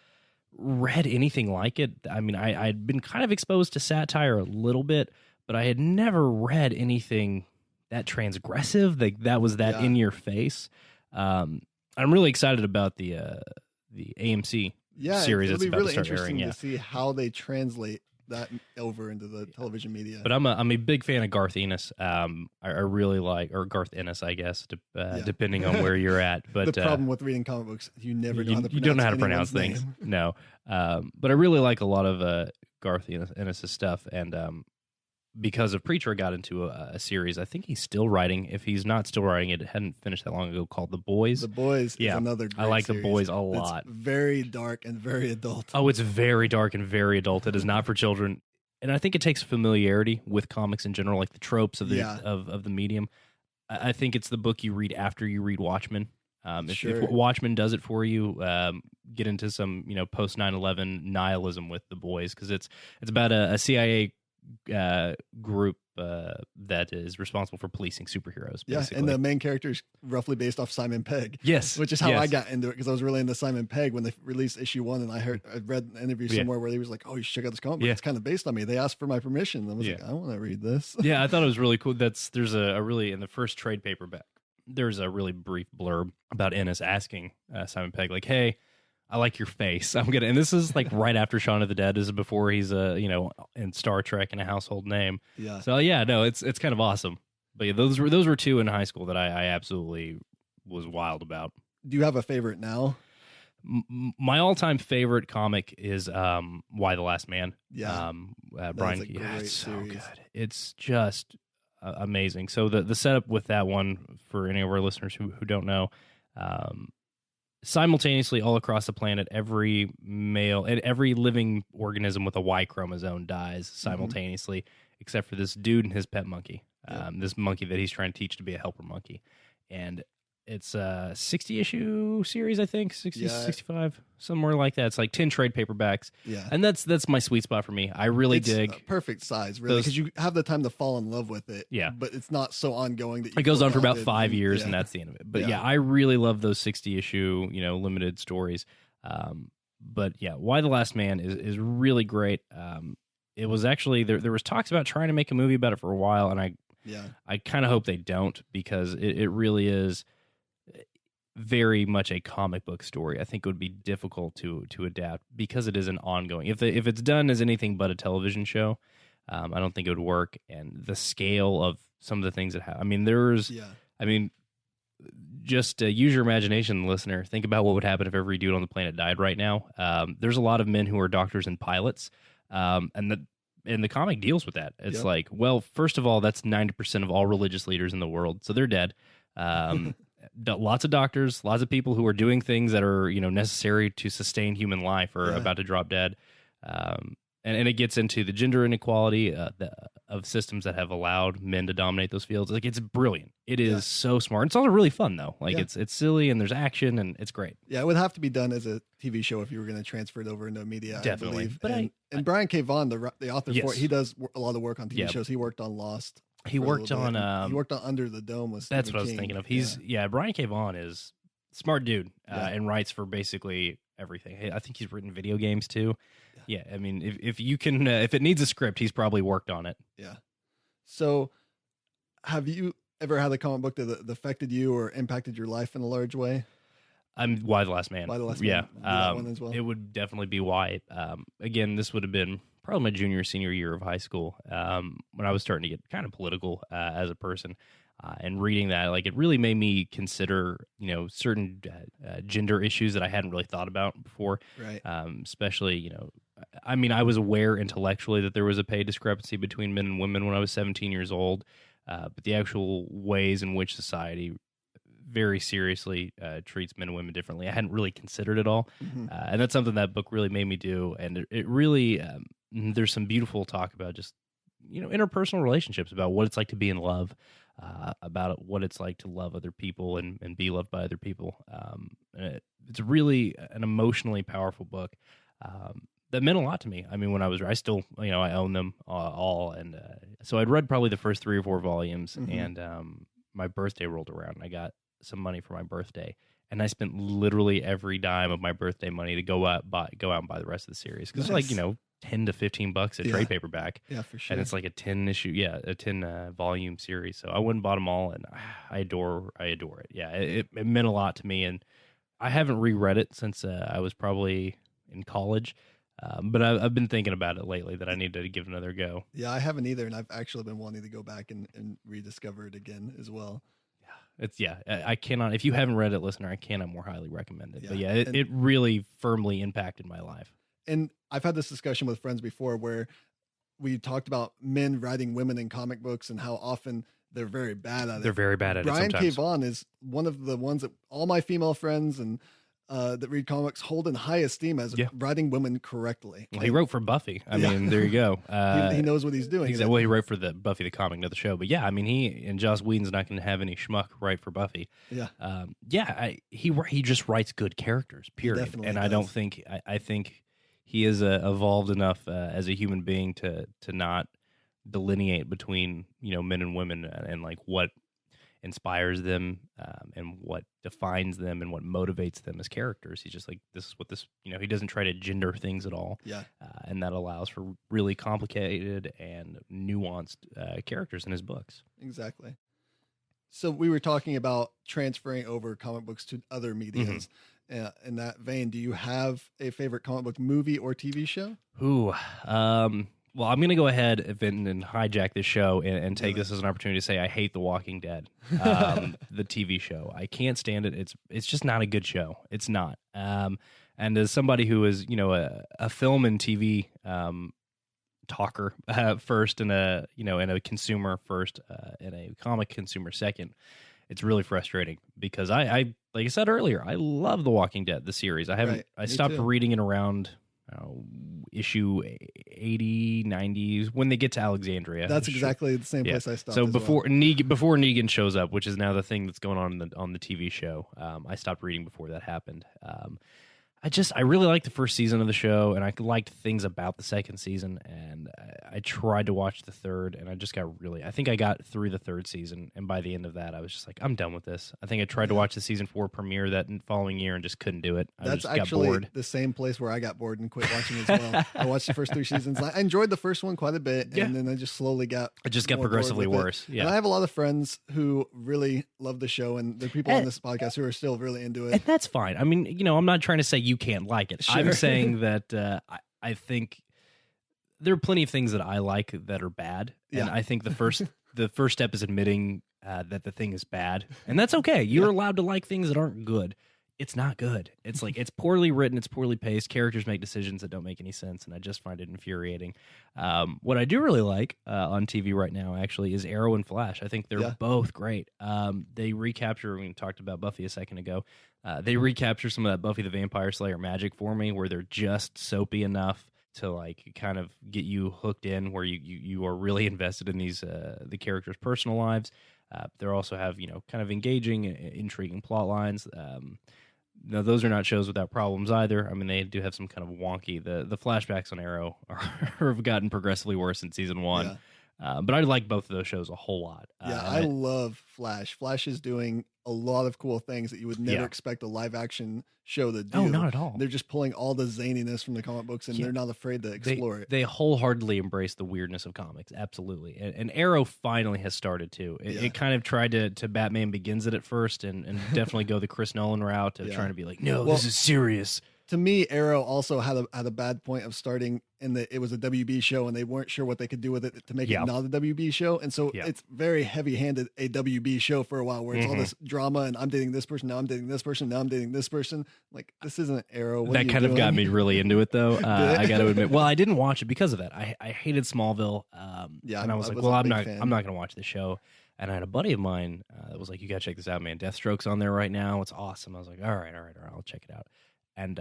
Speaker 5: read anything like it. I mean, I'd been kind of exposed to satire a little bit, but I had never read anything that transgressive, that was that in your face. I'm really excited about the AMC series
Speaker 1: it'll
Speaker 5: that's
Speaker 1: be
Speaker 5: about
Speaker 1: really
Speaker 5: to start
Speaker 1: interesting
Speaker 5: airing.
Speaker 1: to see how they translate that over into the television media.
Speaker 5: But I'm a big fan of Garth Ennis. I really like, or Garth Ennis, I guess, depending on where you're at. But
Speaker 1: the problem with reading comic books, you never know how to pronounce
Speaker 5: you don't know how to pronounce things.
Speaker 1: name.
Speaker 5: No, but I really like a lot of Garth Ennis' stuff, and because of Preacher, I got into a series. I think he's still writing. If he's not still writing it hadn't finished that long ago, called The Boys.
Speaker 1: The Boys is another great
Speaker 5: I like
Speaker 1: series.
Speaker 5: The Boys a lot.
Speaker 1: It's very dark and very adult.
Speaker 5: Oh, it's very dark and very adult. It is not for children. And I think it takes familiarity with comics in general, like the tropes of the of the medium. I think it's the book you read after you read Watchmen. If Watchmen does it for you, get into some post 9/11 nihilism with The Boys, because it's about a CIA group that is responsible for policing superheroes. Basically.
Speaker 1: And the main character is roughly based off Simon Pegg.
Speaker 5: Yes,
Speaker 1: which is how I got into it, because I was really into Simon Pegg when they released issue 1, and I read an interview somewhere where he was like, "Oh, you should check out this comic book. It's kind of based on me." They asked for my permission. I was like, "I want to read this."
Speaker 5: Yeah, I thought it was really cool. There's a really, in the first trade paperback, there's a really brief blurb about Ennis asking Simon Pegg, like, "Hey, I like your face. I'm gonna," and this is like right after Shaun of the Dead. This is before he's in Star Trek and a household name.
Speaker 1: Yeah.
Speaker 5: So it's kind of awesome. But yeah, those were two in high school that I absolutely was wild about.
Speaker 1: Do you have a favorite now?
Speaker 5: My all-time favorite comic is Why the Last Man.
Speaker 1: Yeah.
Speaker 5: Brian. It's so good. It's just amazing. So the setup with that one, for any of our listeners who don't know. Simultaneously, all across the planet, every male and every living organism with a Y chromosome dies simultaneously, except for this dude and his pet monkey. This monkey that he's trying to teach to be a helper monkey. And it's a 60-issue series, I think, 60, 65, somewhere like that. It's like 10 trade paperbacks.
Speaker 1: Yeah.
Speaker 5: And that's my sweet spot for me. I really dig.
Speaker 1: A perfect size, really, because you have the time to fall in love with it.
Speaker 5: Yeah.
Speaker 1: But it's not so ongoing that
Speaker 5: it goes on for about 5 years, and that's the end of it. But I really love those 60-issue, limited stories. But yeah, Why the Last Man is really great. It was actually, there was talks about trying to make a movie about it for a while, and I kind of hope they don't, because it really is very much a comic book story. I think it would be difficult to adapt, because it is an ongoing. If it's done as anything but a television show, I don't think it would work. And the scale of some of the things that happen. Just use your imagination, listener. Think about what would happen if every dude on the planet died right now. There's a lot of men who are doctors and pilots, and the comic deals with that. It's like, well, first of all, that's 90% of all religious leaders in the world, so they're dead. Lots of doctors, lots of people who are doing things that are necessary to sustain human life are about to drop dead. And it gets into the gender inequality of systems that have allowed men to dominate those fields. Like, it's brilliant. It is so smart. It's also really fun, though. Like, it's silly, and there's action, and it's great. Yeah,
Speaker 1: it would have to be done as a TV show if you were going to transfer it over into media.
Speaker 5: Definitely.
Speaker 1: I believe. And Brian K. Vaughan, the author for it, he does a lot of work on TV shows. He worked on Lost.
Speaker 5: He worked on
Speaker 1: Under the Dome with Stephen
Speaker 5: That's what
Speaker 1: King.
Speaker 5: I was thinking of. Brian K. Vaughan is a smart dude, and writes for basically everything. I think he's written video games too. Yeah, I mean, if you can, if it needs a script, he's probably worked on it.
Speaker 1: Yeah. So, have you ever had a comic book that affected you or impacted your life in a large way?
Speaker 5: Why the Last Man.
Speaker 1: Why the Last Man. That one as well.
Speaker 5: It would definitely be Why. Again, this would have been probably my junior, senior year of high school, when I was starting to get kind of political as a person. And reading that, like, it really made me consider, certain gender issues that I hadn't really thought about before.
Speaker 1: Right.
Speaker 5: Especially, I was aware intellectually that there was a pay discrepancy between men and women when I was 17 years old. But the actual ways in which society very seriously treats men and women differently, I hadn't really considered at all. Mm-hmm. And that's something that book really made me do. And it really, there's some beautiful talk about just, interpersonal relationships, about what it's like to be in love. about what it's like to love other people and be loved by other people. It's really an emotionally powerful book that meant a lot to me. I mean, when I still, I own them all. And so I'd read probably the first 3 or 4 volumes, and my birthday rolled around, and I got some money for my birthday. And I spent literally every dime of my birthday money to go out and buy the rest of the series. Because it's like, $10 to $15 a trade paperback.
Speaker 1: Yeah, for sure.
Speaker 5: And it's like a 10 volume series. So I went and bought them all, and I adore it. Yeah, it meant a lot to me. And I haven't reread it since I was probably in college. But I've been thinking about it lately that I need to give it another go.
Speaker 1: Yeah, I haven't either. And I've actually been wanting to go back and rediscover it again as well.
Speaker 5: I cannot, if you haven't read it, listener, I cannot more highly recommend it.
Speaker 1: Yeah.
Speaker 5: But it really firmly impacted my life.
Speaker 1: And I've had this discussion with friends before where we talked about men writing women in comic books and how often they're very bad at it.
Speaker 5: They're very bad at
Speaker 1: Brian
Speaker 5: it
Speaker 1: K.
Speaker 5: sometimes.
Speaker 1: Vaughan is one of the ones that all my female friends and that read comics hold in high esteem as writing women correctly.
Speaker 5: Well, he wrote for Buffy. I mean, there you go.
Speaker 1: He knows what he's doing.
Speaker 5: Well, he wrote for the Buffy the comic, not the show. But yeah, I mean, he and Joss Whedon's not going to have any schmuck write for Buffy.
Speaker 1: Yeah.
Speaker 5: He just writes good characters, period. And
Speaker 1: does.
Speaker 5: I don't think I think he is evolved enough as a human being to not delineate between men and women and like what inspires them and what defines them and what motivates them as characters. He's just like, this is what this, he doesn't try to gender things at all.
Speaker 1: Yeah.
Speaker 5: And that allows for really complicated and nuanced characters in his books.
Speaker 1: Exactly. So we were talking about transferring over comic books to other mediums. In that vein, do you have a favorite comic book movie or TV show?
Speaker 5: Well, I'm going to go ahead and hijack this show and take this as an opportunity to say I hate The Walking Dead, the TV show. I can't stand it. It's just not a good show. It's not. And as somebody who is, a film and TV talker first and a consumer first and a comic consumer second, it's really frustrating because I like I said earlier, I love The Walking Dead, the series. I stopped reading it around issue 80, 90s when they get to Alexandria.
Speaker 1: That's exactly the same place I stopped.
Speaker 5: So before Negan shows up, which is now the thing that's going on the TV show, I stopped reading before that happened. I really liked the first season of the show, and I liked things about the second season, and I tried to watch the third, and I think I got through the third season, and by the end of that, I was just like, I'm done with this. I think I tried to watch the season 4 premiere that following year and just couldn't do it.
Speaker 1: That's
Speaker 5: just
Speaker 1: actually
Speaker 5: got bored.
Speaker 1: The same place where I got bored and quit watching as well. I watched the first 3 seasons. I enjoyed the first one quite a bit, and then I just slowly got
Speaker 5: progressively worse.
Speaker 1: Yeah. And I have a lot of friends who really love the show, and there are people on this podcast who are still really into it.
Speaker 5: And that's fine. I mean, I'm not trying to say you can't like it.
Speaker 1: Sure.
Speaker 5: I'm saying that I think there are plenty of things that I like that are bad, and I think the first step is admitting that the thing is bad, and that's okay. You're allowed to like things that aren't good. It's not good. It's like it's poorly written, it's poorly paced. Characters make decisions that don't make any sense, and I just find it infuriating. What I do really like on TV right now, actually, is Arrow and Flash. I think they're both great. They recapture. We talked about Buffy a second ago. They recapture some of that Buffy the Vampire Slayer magic for me, where they're just soapy enough to like kind of get you hooked in, where you are really invested in these the characters' personal lives. They also have kind of engaging, intriguing plot lines. No, those are not shows without problems either. I mean, they do have some kind of wonky. The flashbacks on Arrow have gotten progressively worse in season 1. But I like both of those shows a whole lot.
Speaker 1: I love Flash. Flash is doing a lot of cool things that you would never expect a live action show to do.
Speaker 5: Oh, not at all.
Speaker 1: They're just pulling all the zaniness from the comic books, and they're not afraid to explore it.
Speaker 5: They wholeheartedly embrace the weirdness of comics, absolutely. And Arrow finally has started to. It kind of tried to Batman Begins it at first, and definitely go the Chris Nolan route of trying to be like, no, this is serious.
Speaker 1: To me, Arrow also had a bad point of starting in that it was a WB show, and they weren't sure what they could do with it to make it not a WB show. And so it's very heavy-handed, a WB show for a while, where it's all this drama, and I'm dating this person, now I'm dating this person, now I'm dating this person. Like, this isn't Arrow. What
Speaker 5: that kind of got me really into it, though. I got to admit. Well, I didn't watch it because of that. I hated Smallville. And I was like, well, I'm not going to watch the show. And I had a buddy of mine that was like, you got to check this out, man. Deathstroke's on there right now. It's awesome. I was like, all right, I'll check it out. And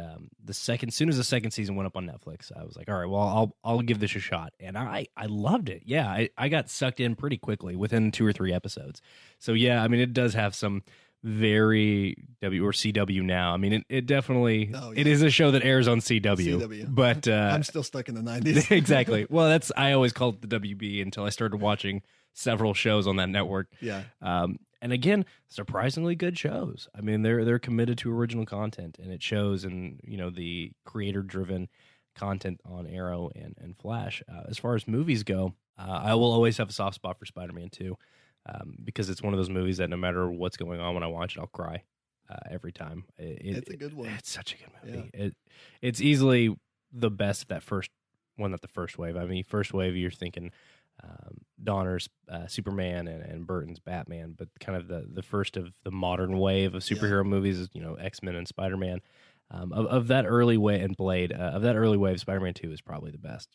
Speaker 5: soon as the second season went up on Netflix, I was like, all right, well, I'll give this a shot. And I loved it. Yeah, I got sucked in pretty quickly within 2 or 3 episodes. So yeah, I mean, it does have some very W or CW now. I mean, it definitely, it is a show that airs on CW. But
Speaker 1: I'm still stuck in the 90s.
Speaker 5: Exactly. Well, I always called it the WB until I started watching several shows on that network.
Speaker 1: Yeah.
Speaker 5: And again, surprisingly good shows. I mean, they're committed to original content, and it shows in the creator-driven content on Arrow and Flash. As far as movies go, I will always have a soft spot for Spider-Man 2 because it's one of those movies that no matter what's going on when I watch it, I'll cry every time.
Speaker 1: It's a good one.
Speaker 5: It's such a good movie. Yeah. It's easily the best of that first one, not the first wave. I mean, first wave, you're thinking Donner's Superman and Burton's Batman, but kind of the first of the modern wave of superhero movies is X-Men and Spider-Man. Of that early wave and Blade, of that early wave, Spider-Man 2 is probably the best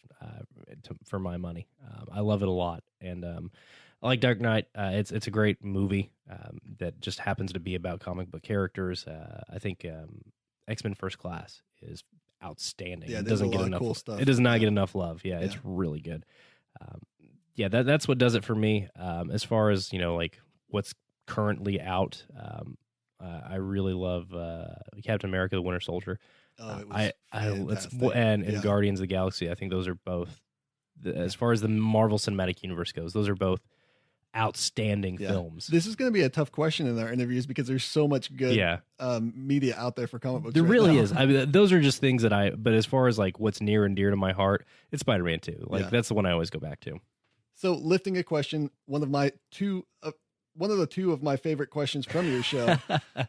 Speaker 5: for my money. I love it a lot, and I like Dark Knight. It's a great movie that just happens to be about comic book characters. I think X-Men First Class is outstanding.
Speaker 1: Yeah,
Speaker 5: it doesn't get enough. Cool stuff. It does not get enough love. Yeah, it's really good. Yeah, that's what does it for me. As far as like what's currently out, I really love Captain America: The Winter Soldier.
Speaker 1: Oh, it was
Speaker 5: and Guardians of the Galaxy. I think those are both, as far as the Marvel Cinematic Universe goes, those are both outstanding films.
Speaker 1: This is going to be a tough question in our interviews because there's so much good media out there for comic books.
Speaker 5: There really is. I mean, those are just things that but as far as like what's near and dear to my heart, it's Spider-Man 2. Like that's the one I always go back to.
Speaker 1: So, lifting a question, one of the two of my favorite questions from your show,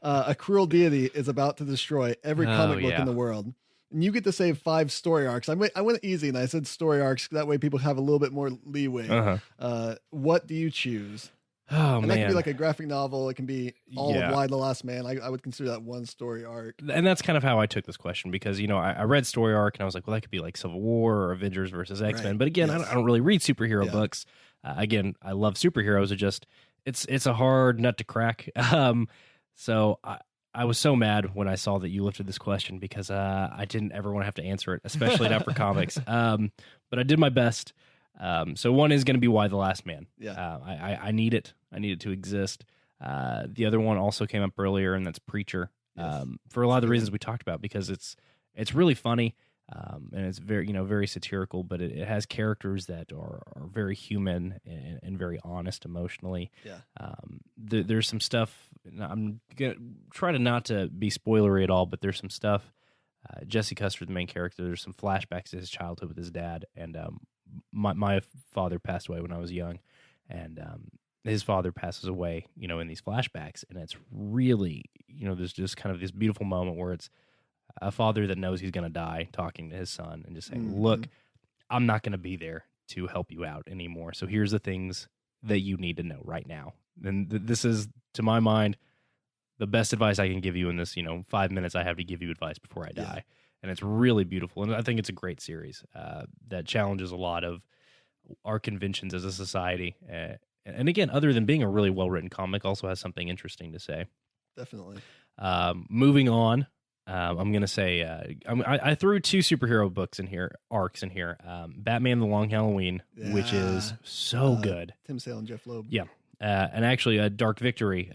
Speaker 1: a cruel deity is about to destroy every comic book in the world. And you get to save 5 story arcs. I went easy and I said story arcs. That way people have a little bit more leeway. What do you choose?
Speaker 5: Oh,
Speaker 1: and
Speaker 5: man.
Speaker 1: that can be like a graphic novel. It can be all of Y: The Last Man. I would consider that one story arc.
Speaker 5: And that's kind of how I took this question because, I read story arc and I was like, well, that could be like Civil War or Avengers versus X-Men. Right. But again, I don't really read superhero books. Again, I love superheroes. It's a hard nut to crack. So I was so mad when I saw that you lifted this question because I didn't ever want to have to answer it, especially not for comics. But I did my best. So one is going to be Y: The Last Man.
Speaker 1: Yeah.
Speaker 5: I need it. I need it to exist. The other one also came up earlier, and that's Preacher. For a lot of the reasons we talked about, because it's really funny, and it's very satirical, but it has characters that are very human and very honest emotionally.
Speaker 1: Yeah.
Speaker 5: There's some stuff. I'm gonna try to not to be spoilery at all, but there's some stuff. Jesse Custer, the main character, there's some flashbacks to his childhood with his dad, and my father passed away when I was young, and his father passes away, in these flashbacks, and it's really, there's just kind of this beautiful moment where it's a father that knows he's going to die talking to his son and just saying, look, I'm not going to be there to help you out anymore. So here's the things that you need to know right now. And this is, to my mind, the best advice I can give you in this, 5 minutes I have to give you advice before I die. Yeah. And it's really beautiful. And I think it's a great series that challenges a lot of our conventions as a society. And again, other than being a really well-written comic, also has something interesting to say.
Speaker 1: Definitely.
Speaker 5: Moving on, I'm going to say, I threw 2 superhero books in here, arcs in here. Batman The Long Halloween, which is so good.
Speaker 1: Tim Sale and Jeff Loeb.
Speaker 5: Yeah. And actually, Dark Victory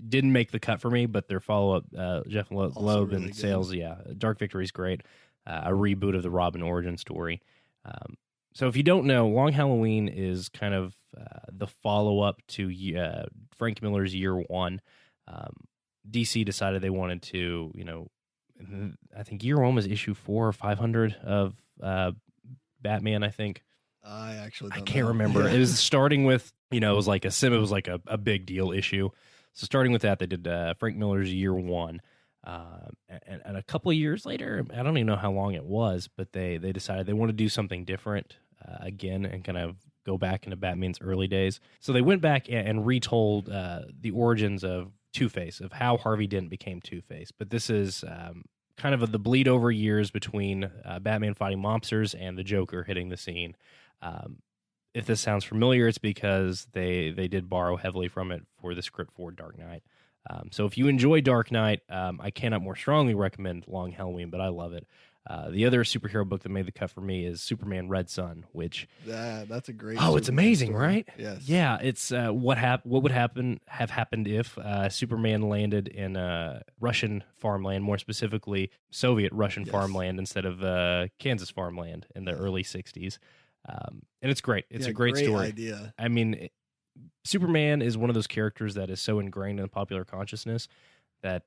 Speaker 5: didn't make the cut for me, but their follow-up, Jeff Loeb and Sales, Dark Victory is great. A reboot of the Robin origin story. So if you don't know, Long Halloween is kind of the follow-up to Frank Miller's Year One. DC decided they wanted to, I think Year One was issue 4 or 500 of Batman, I think.
Speaker 1: I
Speaker 5: can't remember. It was starting with, it was like a big deal issue. So starting with that, they did Frank Miller's Year One. And a couple of years later, I don't even know how long it was, but they decided they want to do something different again and kind of go back into Batman's early days. So they went back and retold the origins of Two-Face, of how Harvey Dent became Two-Face. But this is kind of the bleed over years between Batman fighting mobsters and the Joker hitting the scene. If this sounds familiar, it's because they did borrow heavily from it for the script for Dark Knight. So if you enjoy Dark Knight, I cannot more strongly recommend Long Halloween, but I love it. The other superhero book that made the cut for me is Superman Red Sun, which
Speaker 1: that's a great.
Speaker 5: it's amazing,
Speaker 1: story.
Speaker 5: right?
Speaker 1: Yes.
Speaker 5: Yeah, it's what would have happened if Superman landed in Russian farmland, more specifically Soviet Russian farmland instead of Kansas farmland in the early '60s. And it's great. It's a great story.
Speaker 1: Idea.
Speaker 5: I mean, Superman is one of those characters that is so ingrained in the popular consciousness that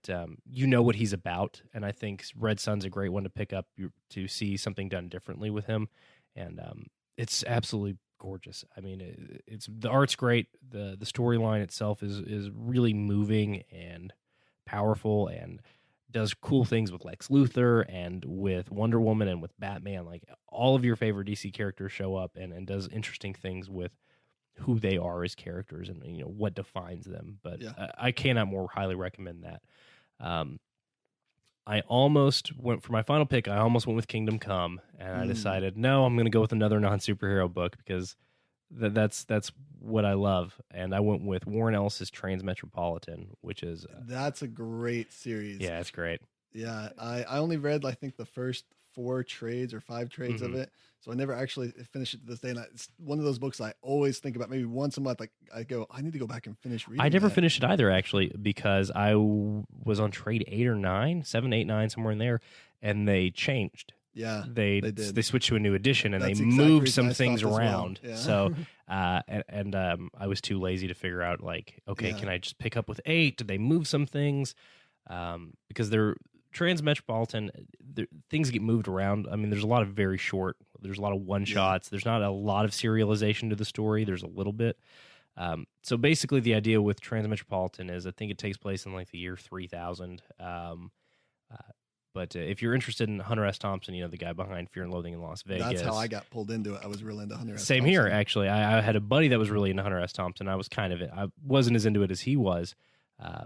Speaker 5: you know what he's about, and I think Red Sun's a great one to pick up to see something done differently with him, and it's absolutely gorgeous. I mean, it's the art's great, the storyline itself is really moving and powerful, and does cool things with Lex Luthor and with Wonder Woman and with Batman. Like, all of your favorite DC characters show up and does interesting things with who they are as characters and what defines them. But I cannot more highly recommend that. I almost went for my final pick. I almost went with Kingdom Come, and I decided no, I'm going to go with another non-superhero book because that's what I love. And I went with Warren Ellis's Transmetropolitan, which is
Speaker 1: that's a great series.
Speaker 5: Yeah, it's great.
Speaker 1: Yeah, I only read I think the first 4 trades or 5 trades of it, so I never actually finished it to this day. And it's one of those books I always think about. Maybe once a month, like I go, I need to go back and finish reading.
Speaker 5: I never
Speaker 1: that.
Speaker 5: finished it either, actually, because I was on trade 8 or 9, 7, 8, 9, somewhere in there, and they changed.
Speaker 1: Yeah,
Speaker 5: they
Speaker 1: did.
Speaker 5: They switched to a new edition, and
Speaker 1: That's
Speaker 5: they
Speaker 1: the exact
Speaker 5: moved
Speaker 1: reason
Speaker 5: some
Speaker 1: I
Speaker 5: things
Speaker 1: stopped as well.
Speaker 5: around.
Speaker 1: Yeah.
Speaker 5: So, I was too lazy to figure out can I just pick up with 8? Did they move some things? Because they're Transmetropolitan, things get moved around. I mean, there's a lot of very short. There's a lot of one shots. There's not a lot of serialization to the story. There's a little bit. So basically, the idea with Transmetropolitan is I think it takes place in the year 3000. But if you're interested in Hunter S. Thompson, the guy behind Fear and Loathing in Las Vegas.
Speaker 1: That's how I got pulled into it. I was really into Hunter S.
Speaker 5: Same
Speaker 1: Thompson.
Speaker 5: here, actually. I had a buddy that was really into Hunter S. Thompson. I wasn't as into it as he was.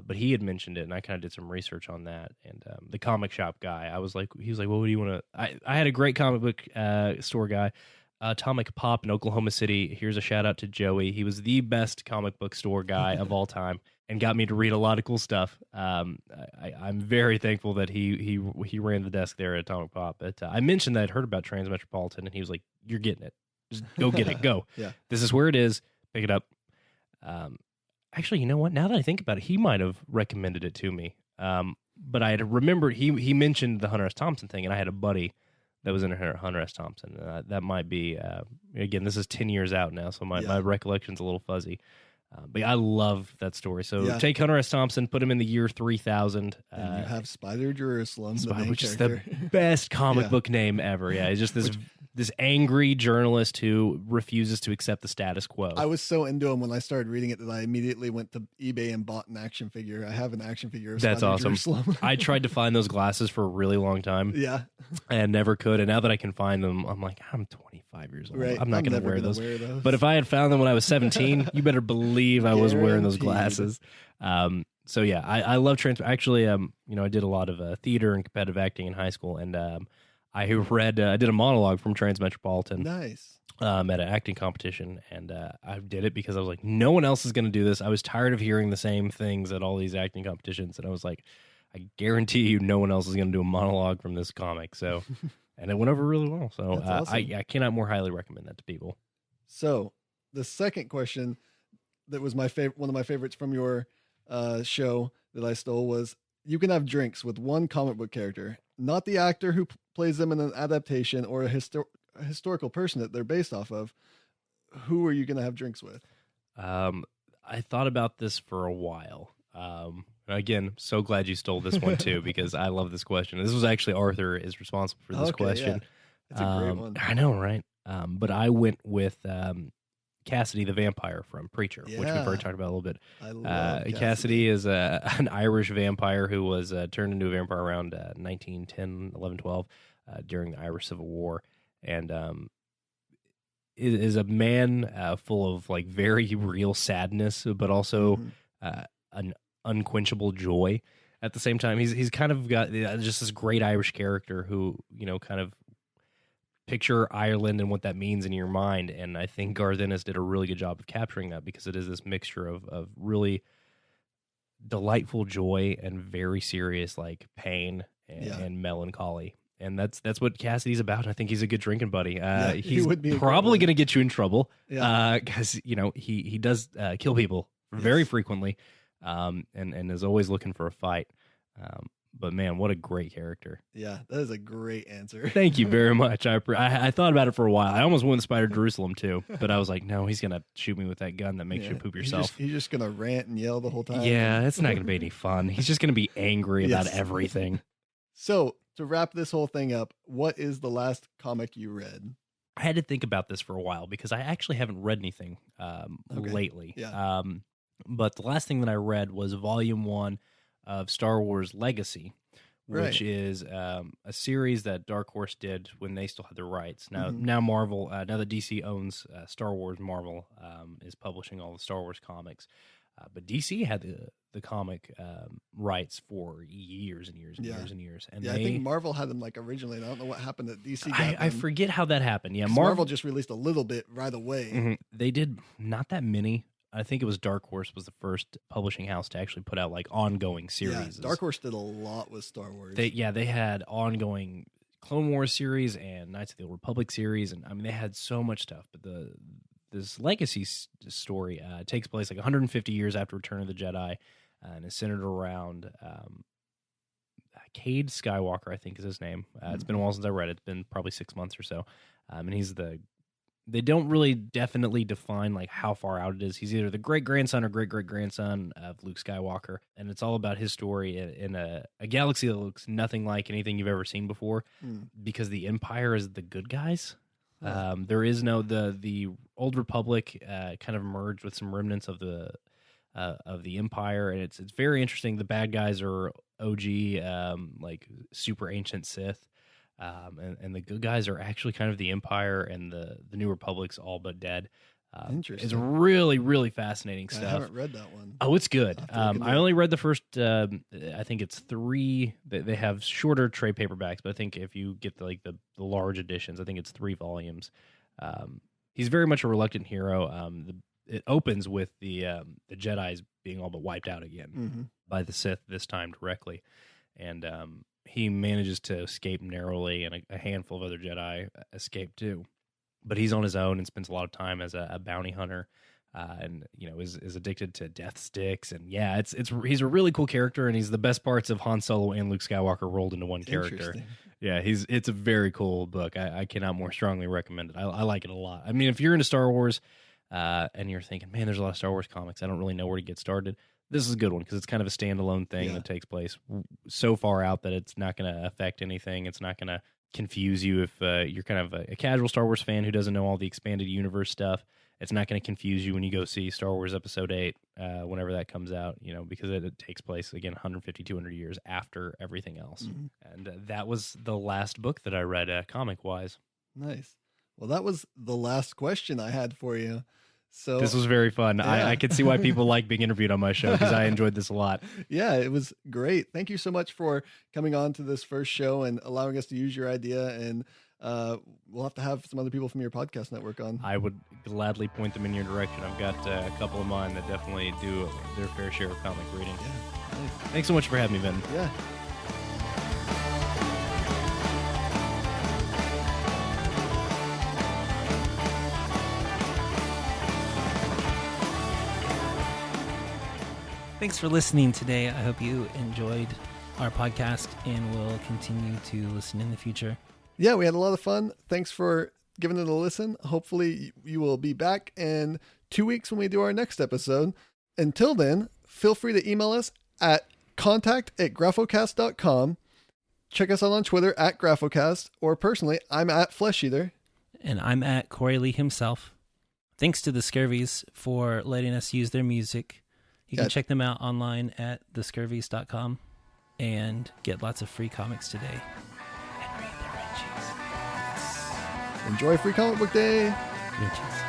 Speaker 5: But he had mentioned it, and I kind of did some research on that. And the comic shop guy, he was like, well, what do you want to... I had a great comic book store guy, Atomic Pop in Oklahoma City. Here's a shout out to Joey. He was the best comic book store guy of all time and got me to read a lot of cool stuff. I'm very thankful that he ran the desk there at Atomic Pop. But I mentioned that I'd heard about Transmetropolitan, and he was like, you're getting it. Just go get it. Go.
Speaker 1: Yeah.
Speaker 5: This is where it is. Pick it up. Actually, you know what? Now that I think about it, he might have recommended it to me. But I had remembered he mentioned the Hunter S. Thompson thing, and I had a buddy that was in Hunter S. Thompson. That might be, again, this is 10 years out now, so my recollection's a little fuzzy. But I love that story. So take Hunter S. Thompson, put him in the year 3000.
Speaker 1: And you have Spider Jerusalem,
Speaker 5: which is the best comic book name ever. Yeah, it's just this angry journalist who refuses to accept the status quo.
Speaker 1: I was so into him when I started reading it that I immediately went to eBay and bought an action figure. I have an action figure of
Speaker 5: That's
Speaker 1: Spider
Speaker 5: awesome.
Speaker 1: Jerusalem.
Speaker 5: I tried to find those glasses for a really long time.
Speaker 1: Yeah.
Speaker 5: And never could. And now that I can find them, I'm like, I'm 25 years old.
Speaker 1: Right.
Speaker 5: I'm not going to wear those.
Speaker 1: wear those.
Speaker 5: But if I had found them when I was 17, you better believe I was wearing those glasses. So yeah, I love Actually, I did a lot of theater and competitive acting in high school, and I did a monologue from Transmetropolitan.
Speaker 1: Nice.
Speaker 5: At an acting competition, and I did it because I was like, no one else is going to do this. I was tired of hearing the same things at all these acting competitions, and I was like, I guarantee you no one else is going to do a monologue from this comic. So, and it went over really well. So
Speaker 1: That's awesome.
Speaker 5: I cannot more highly recommend that to people.
Speaker 1: So the second question that was my favorite, one of my favorites from your show that I stole was, you can have drinks with one comic book character, not the actor who plays them in an adaptation or a historical person that they're based off of. Who are you going to have drinks with?
Speaker 5: I thought about this for a while. Again, so glad you stole this one too, because I love this question. This was actually Arthur is responsible for this question.
Speaker 1: Yeah. It's a great one.
Speaker 5: I know, right? But I went with Cassidy the vampire from Preacher, which we've already talked about a little bit.
Speaker 1: I love
Speaker 5: Cassidy is an Irish vampire who was turned into a vampire around 1910, 11, 12 during the Irish Civil War, and is a man full of very real sadness, but also an unquenchable joy at the same time. He's kind of got just this great Irish character who, kind of picture Ireland and what that means in your mind. And I think Garth Ennis did a really good job of capturing that, because it is this mixture of really delightful joy and very serious like pain and melancholy. And that's what Cassidy's about. And I think he's a good drinking buddy. He's
Speaker 1: would be
Speaker 5: probably going to get you in trouble
Speaker 1: Yeah.
Speaker 5: because he does kill people very frequently, and is always looking for a fight. But man, what a great character!
Speaker 1: Yeah, that is a great answer.
Speaker 5: Thank you very much. I thought about it for a while. I almost went Spider Jerusalem too, but I was like, no, he's gonna shoot me with that gun that makes you poop yourself.
Speaker 1: He's just gonna rant and yell the whole time.
Speaker 5: Yeah, it's not gonna be any fun. He's just gonna be angry about
Speaker 1: Yes.
Speaker 5: everything.
Speaker 1: So to wrap this whole thing up, what is the last comic you read?
Speaker 5: I had to think about this for a while because I actually haven't read anything lately.
Speaker 1: Yeah.
Speaker 5: But the last thing that I read was Volume 1 of Star Wars Legacy, which is a series that Dark Horse did when they still had the rights. Now Marvel, now that DC owns Star Wars, Marvel is publishing all the Star Wars comics. But DC had the comic rights for years and years and years and years. And
Speaker 1: I think Marvel had them like originally. I don't know what happened at DC.
Speaker 5: I forget how that happened. Yeah,
Speaker 1: Marvel just released a little bit right away.
Speaker 5: Mm-hmm. They did not that many. I think it was Dark Horse was the first publishing house to actually put out like ongoing series.
Speaker 1: Yeah, Dark Horse did a lot with Star Wars.
Speaker 5: They had ongoing Clone Wars series and Knights of the Old Republic series, and I mean they had so much stuff. But this Legacy story takes place like 150 years after Return of the Jedi, and is centered around Cade Skywalker, I think is his name. It's been a while since I read it. It's been probably 6 months or so, and he's they don't really definitely define like how far out it is. He's either the great-grandson or great-great-grandson of Luke Skywalker, and it's all about his story in a galaxy that looks nothing like anything you've ever seen before, because the Empire is the good guys. There is no the Old Republic kind of merged with some remnants of the Empire, and it's very interesting. The bad guys are OG like super ancient Sith. And the good guys are actually kind of the Empire, and the New Republic's all but dead.
Speaker 1: Interesting.
Speaker 5: It's really, really fascinating stuff.
Speaker 1: I haven't read that one.
Speaker 5: Oh, it's good. I only read the first, I think it's 3. They have shorter trade paperbacks, but I think if you get the large editions, I think it's 3 volumes. He's very much a reluctant hero. It opens with the Jedis being all but wiped out again by the Sith, this time directly. And he manages to escape narrowly, and a handful of other Jedi escape too. But he's on his own and spends a lot of time as a bounty hunter, and is addicted to death sticks. And yeah, he's a really cool character, and he's the best parts of Han Solo and Luke Skywalker rolled into one character. Yeah, it's a very cool book. I cannot more strongly recommend it. I like it a lot. I mean, if you're into Star Wars and you're thinking, man, there's a lot of Star Wars comics, I don't really know where to get started, this is a good one because it's kind of a standalone thing that takes place so far out that it's not going to affect anything. It's not going to confuse you if you're kind of a casual Star Wars fan who doesn't know all the expanded universe stuff. It's not going to confuse you when you go see Star Wars Episode 8 whenever that comes out, because it takes place, again, 150, 200 years after everything else. And that was the last book that I read comic-wise.
Speaker 1: Nice. Well, that was the last question I had for you. So
Speaker 5: this was very fun.
Speaker 1: Yeah.
Speaker 5: I can see why people like being interviewed on my show because I enjoyed this a lot.
Speaker 1: Yeah, it was great. Thank you so much for coming on to this first show and allowing us to use your idea. And we'll have to have some other people from your podcast network on.
Speaker 5: I would gladly point them in your direction. I've got a couple of mine that definitely do their fair share of comic reading.
Speaker 1: Yeah, nice.
Speaker 5: Thanks so much for having me, Ben.
Speaker 1: Yeah.
Speaker 2: Thanks for listening today. I hope you enjoyed our podcast and will continue to listen in the future.
Speaker 1: Yeah, we had a lot of fun. Thanks for giving it a listen. Hopefully you will be back in 2 weeks when we do our next episode. Until then, feel free to email us at contact@graphocast.com. Check us out on Twitter at Graphocast, or personally, I'm at Flesh Eater.
Speaker 2: And I'm at Cory Lee himself. Thanks to the Scurvies for letting us use their music. You can check them out online at thescurvies.com and get lots of free comics today. And read the Richies.
Speaker 1: Enjoy Free Comic Book Day.
Speaker 2: Richies.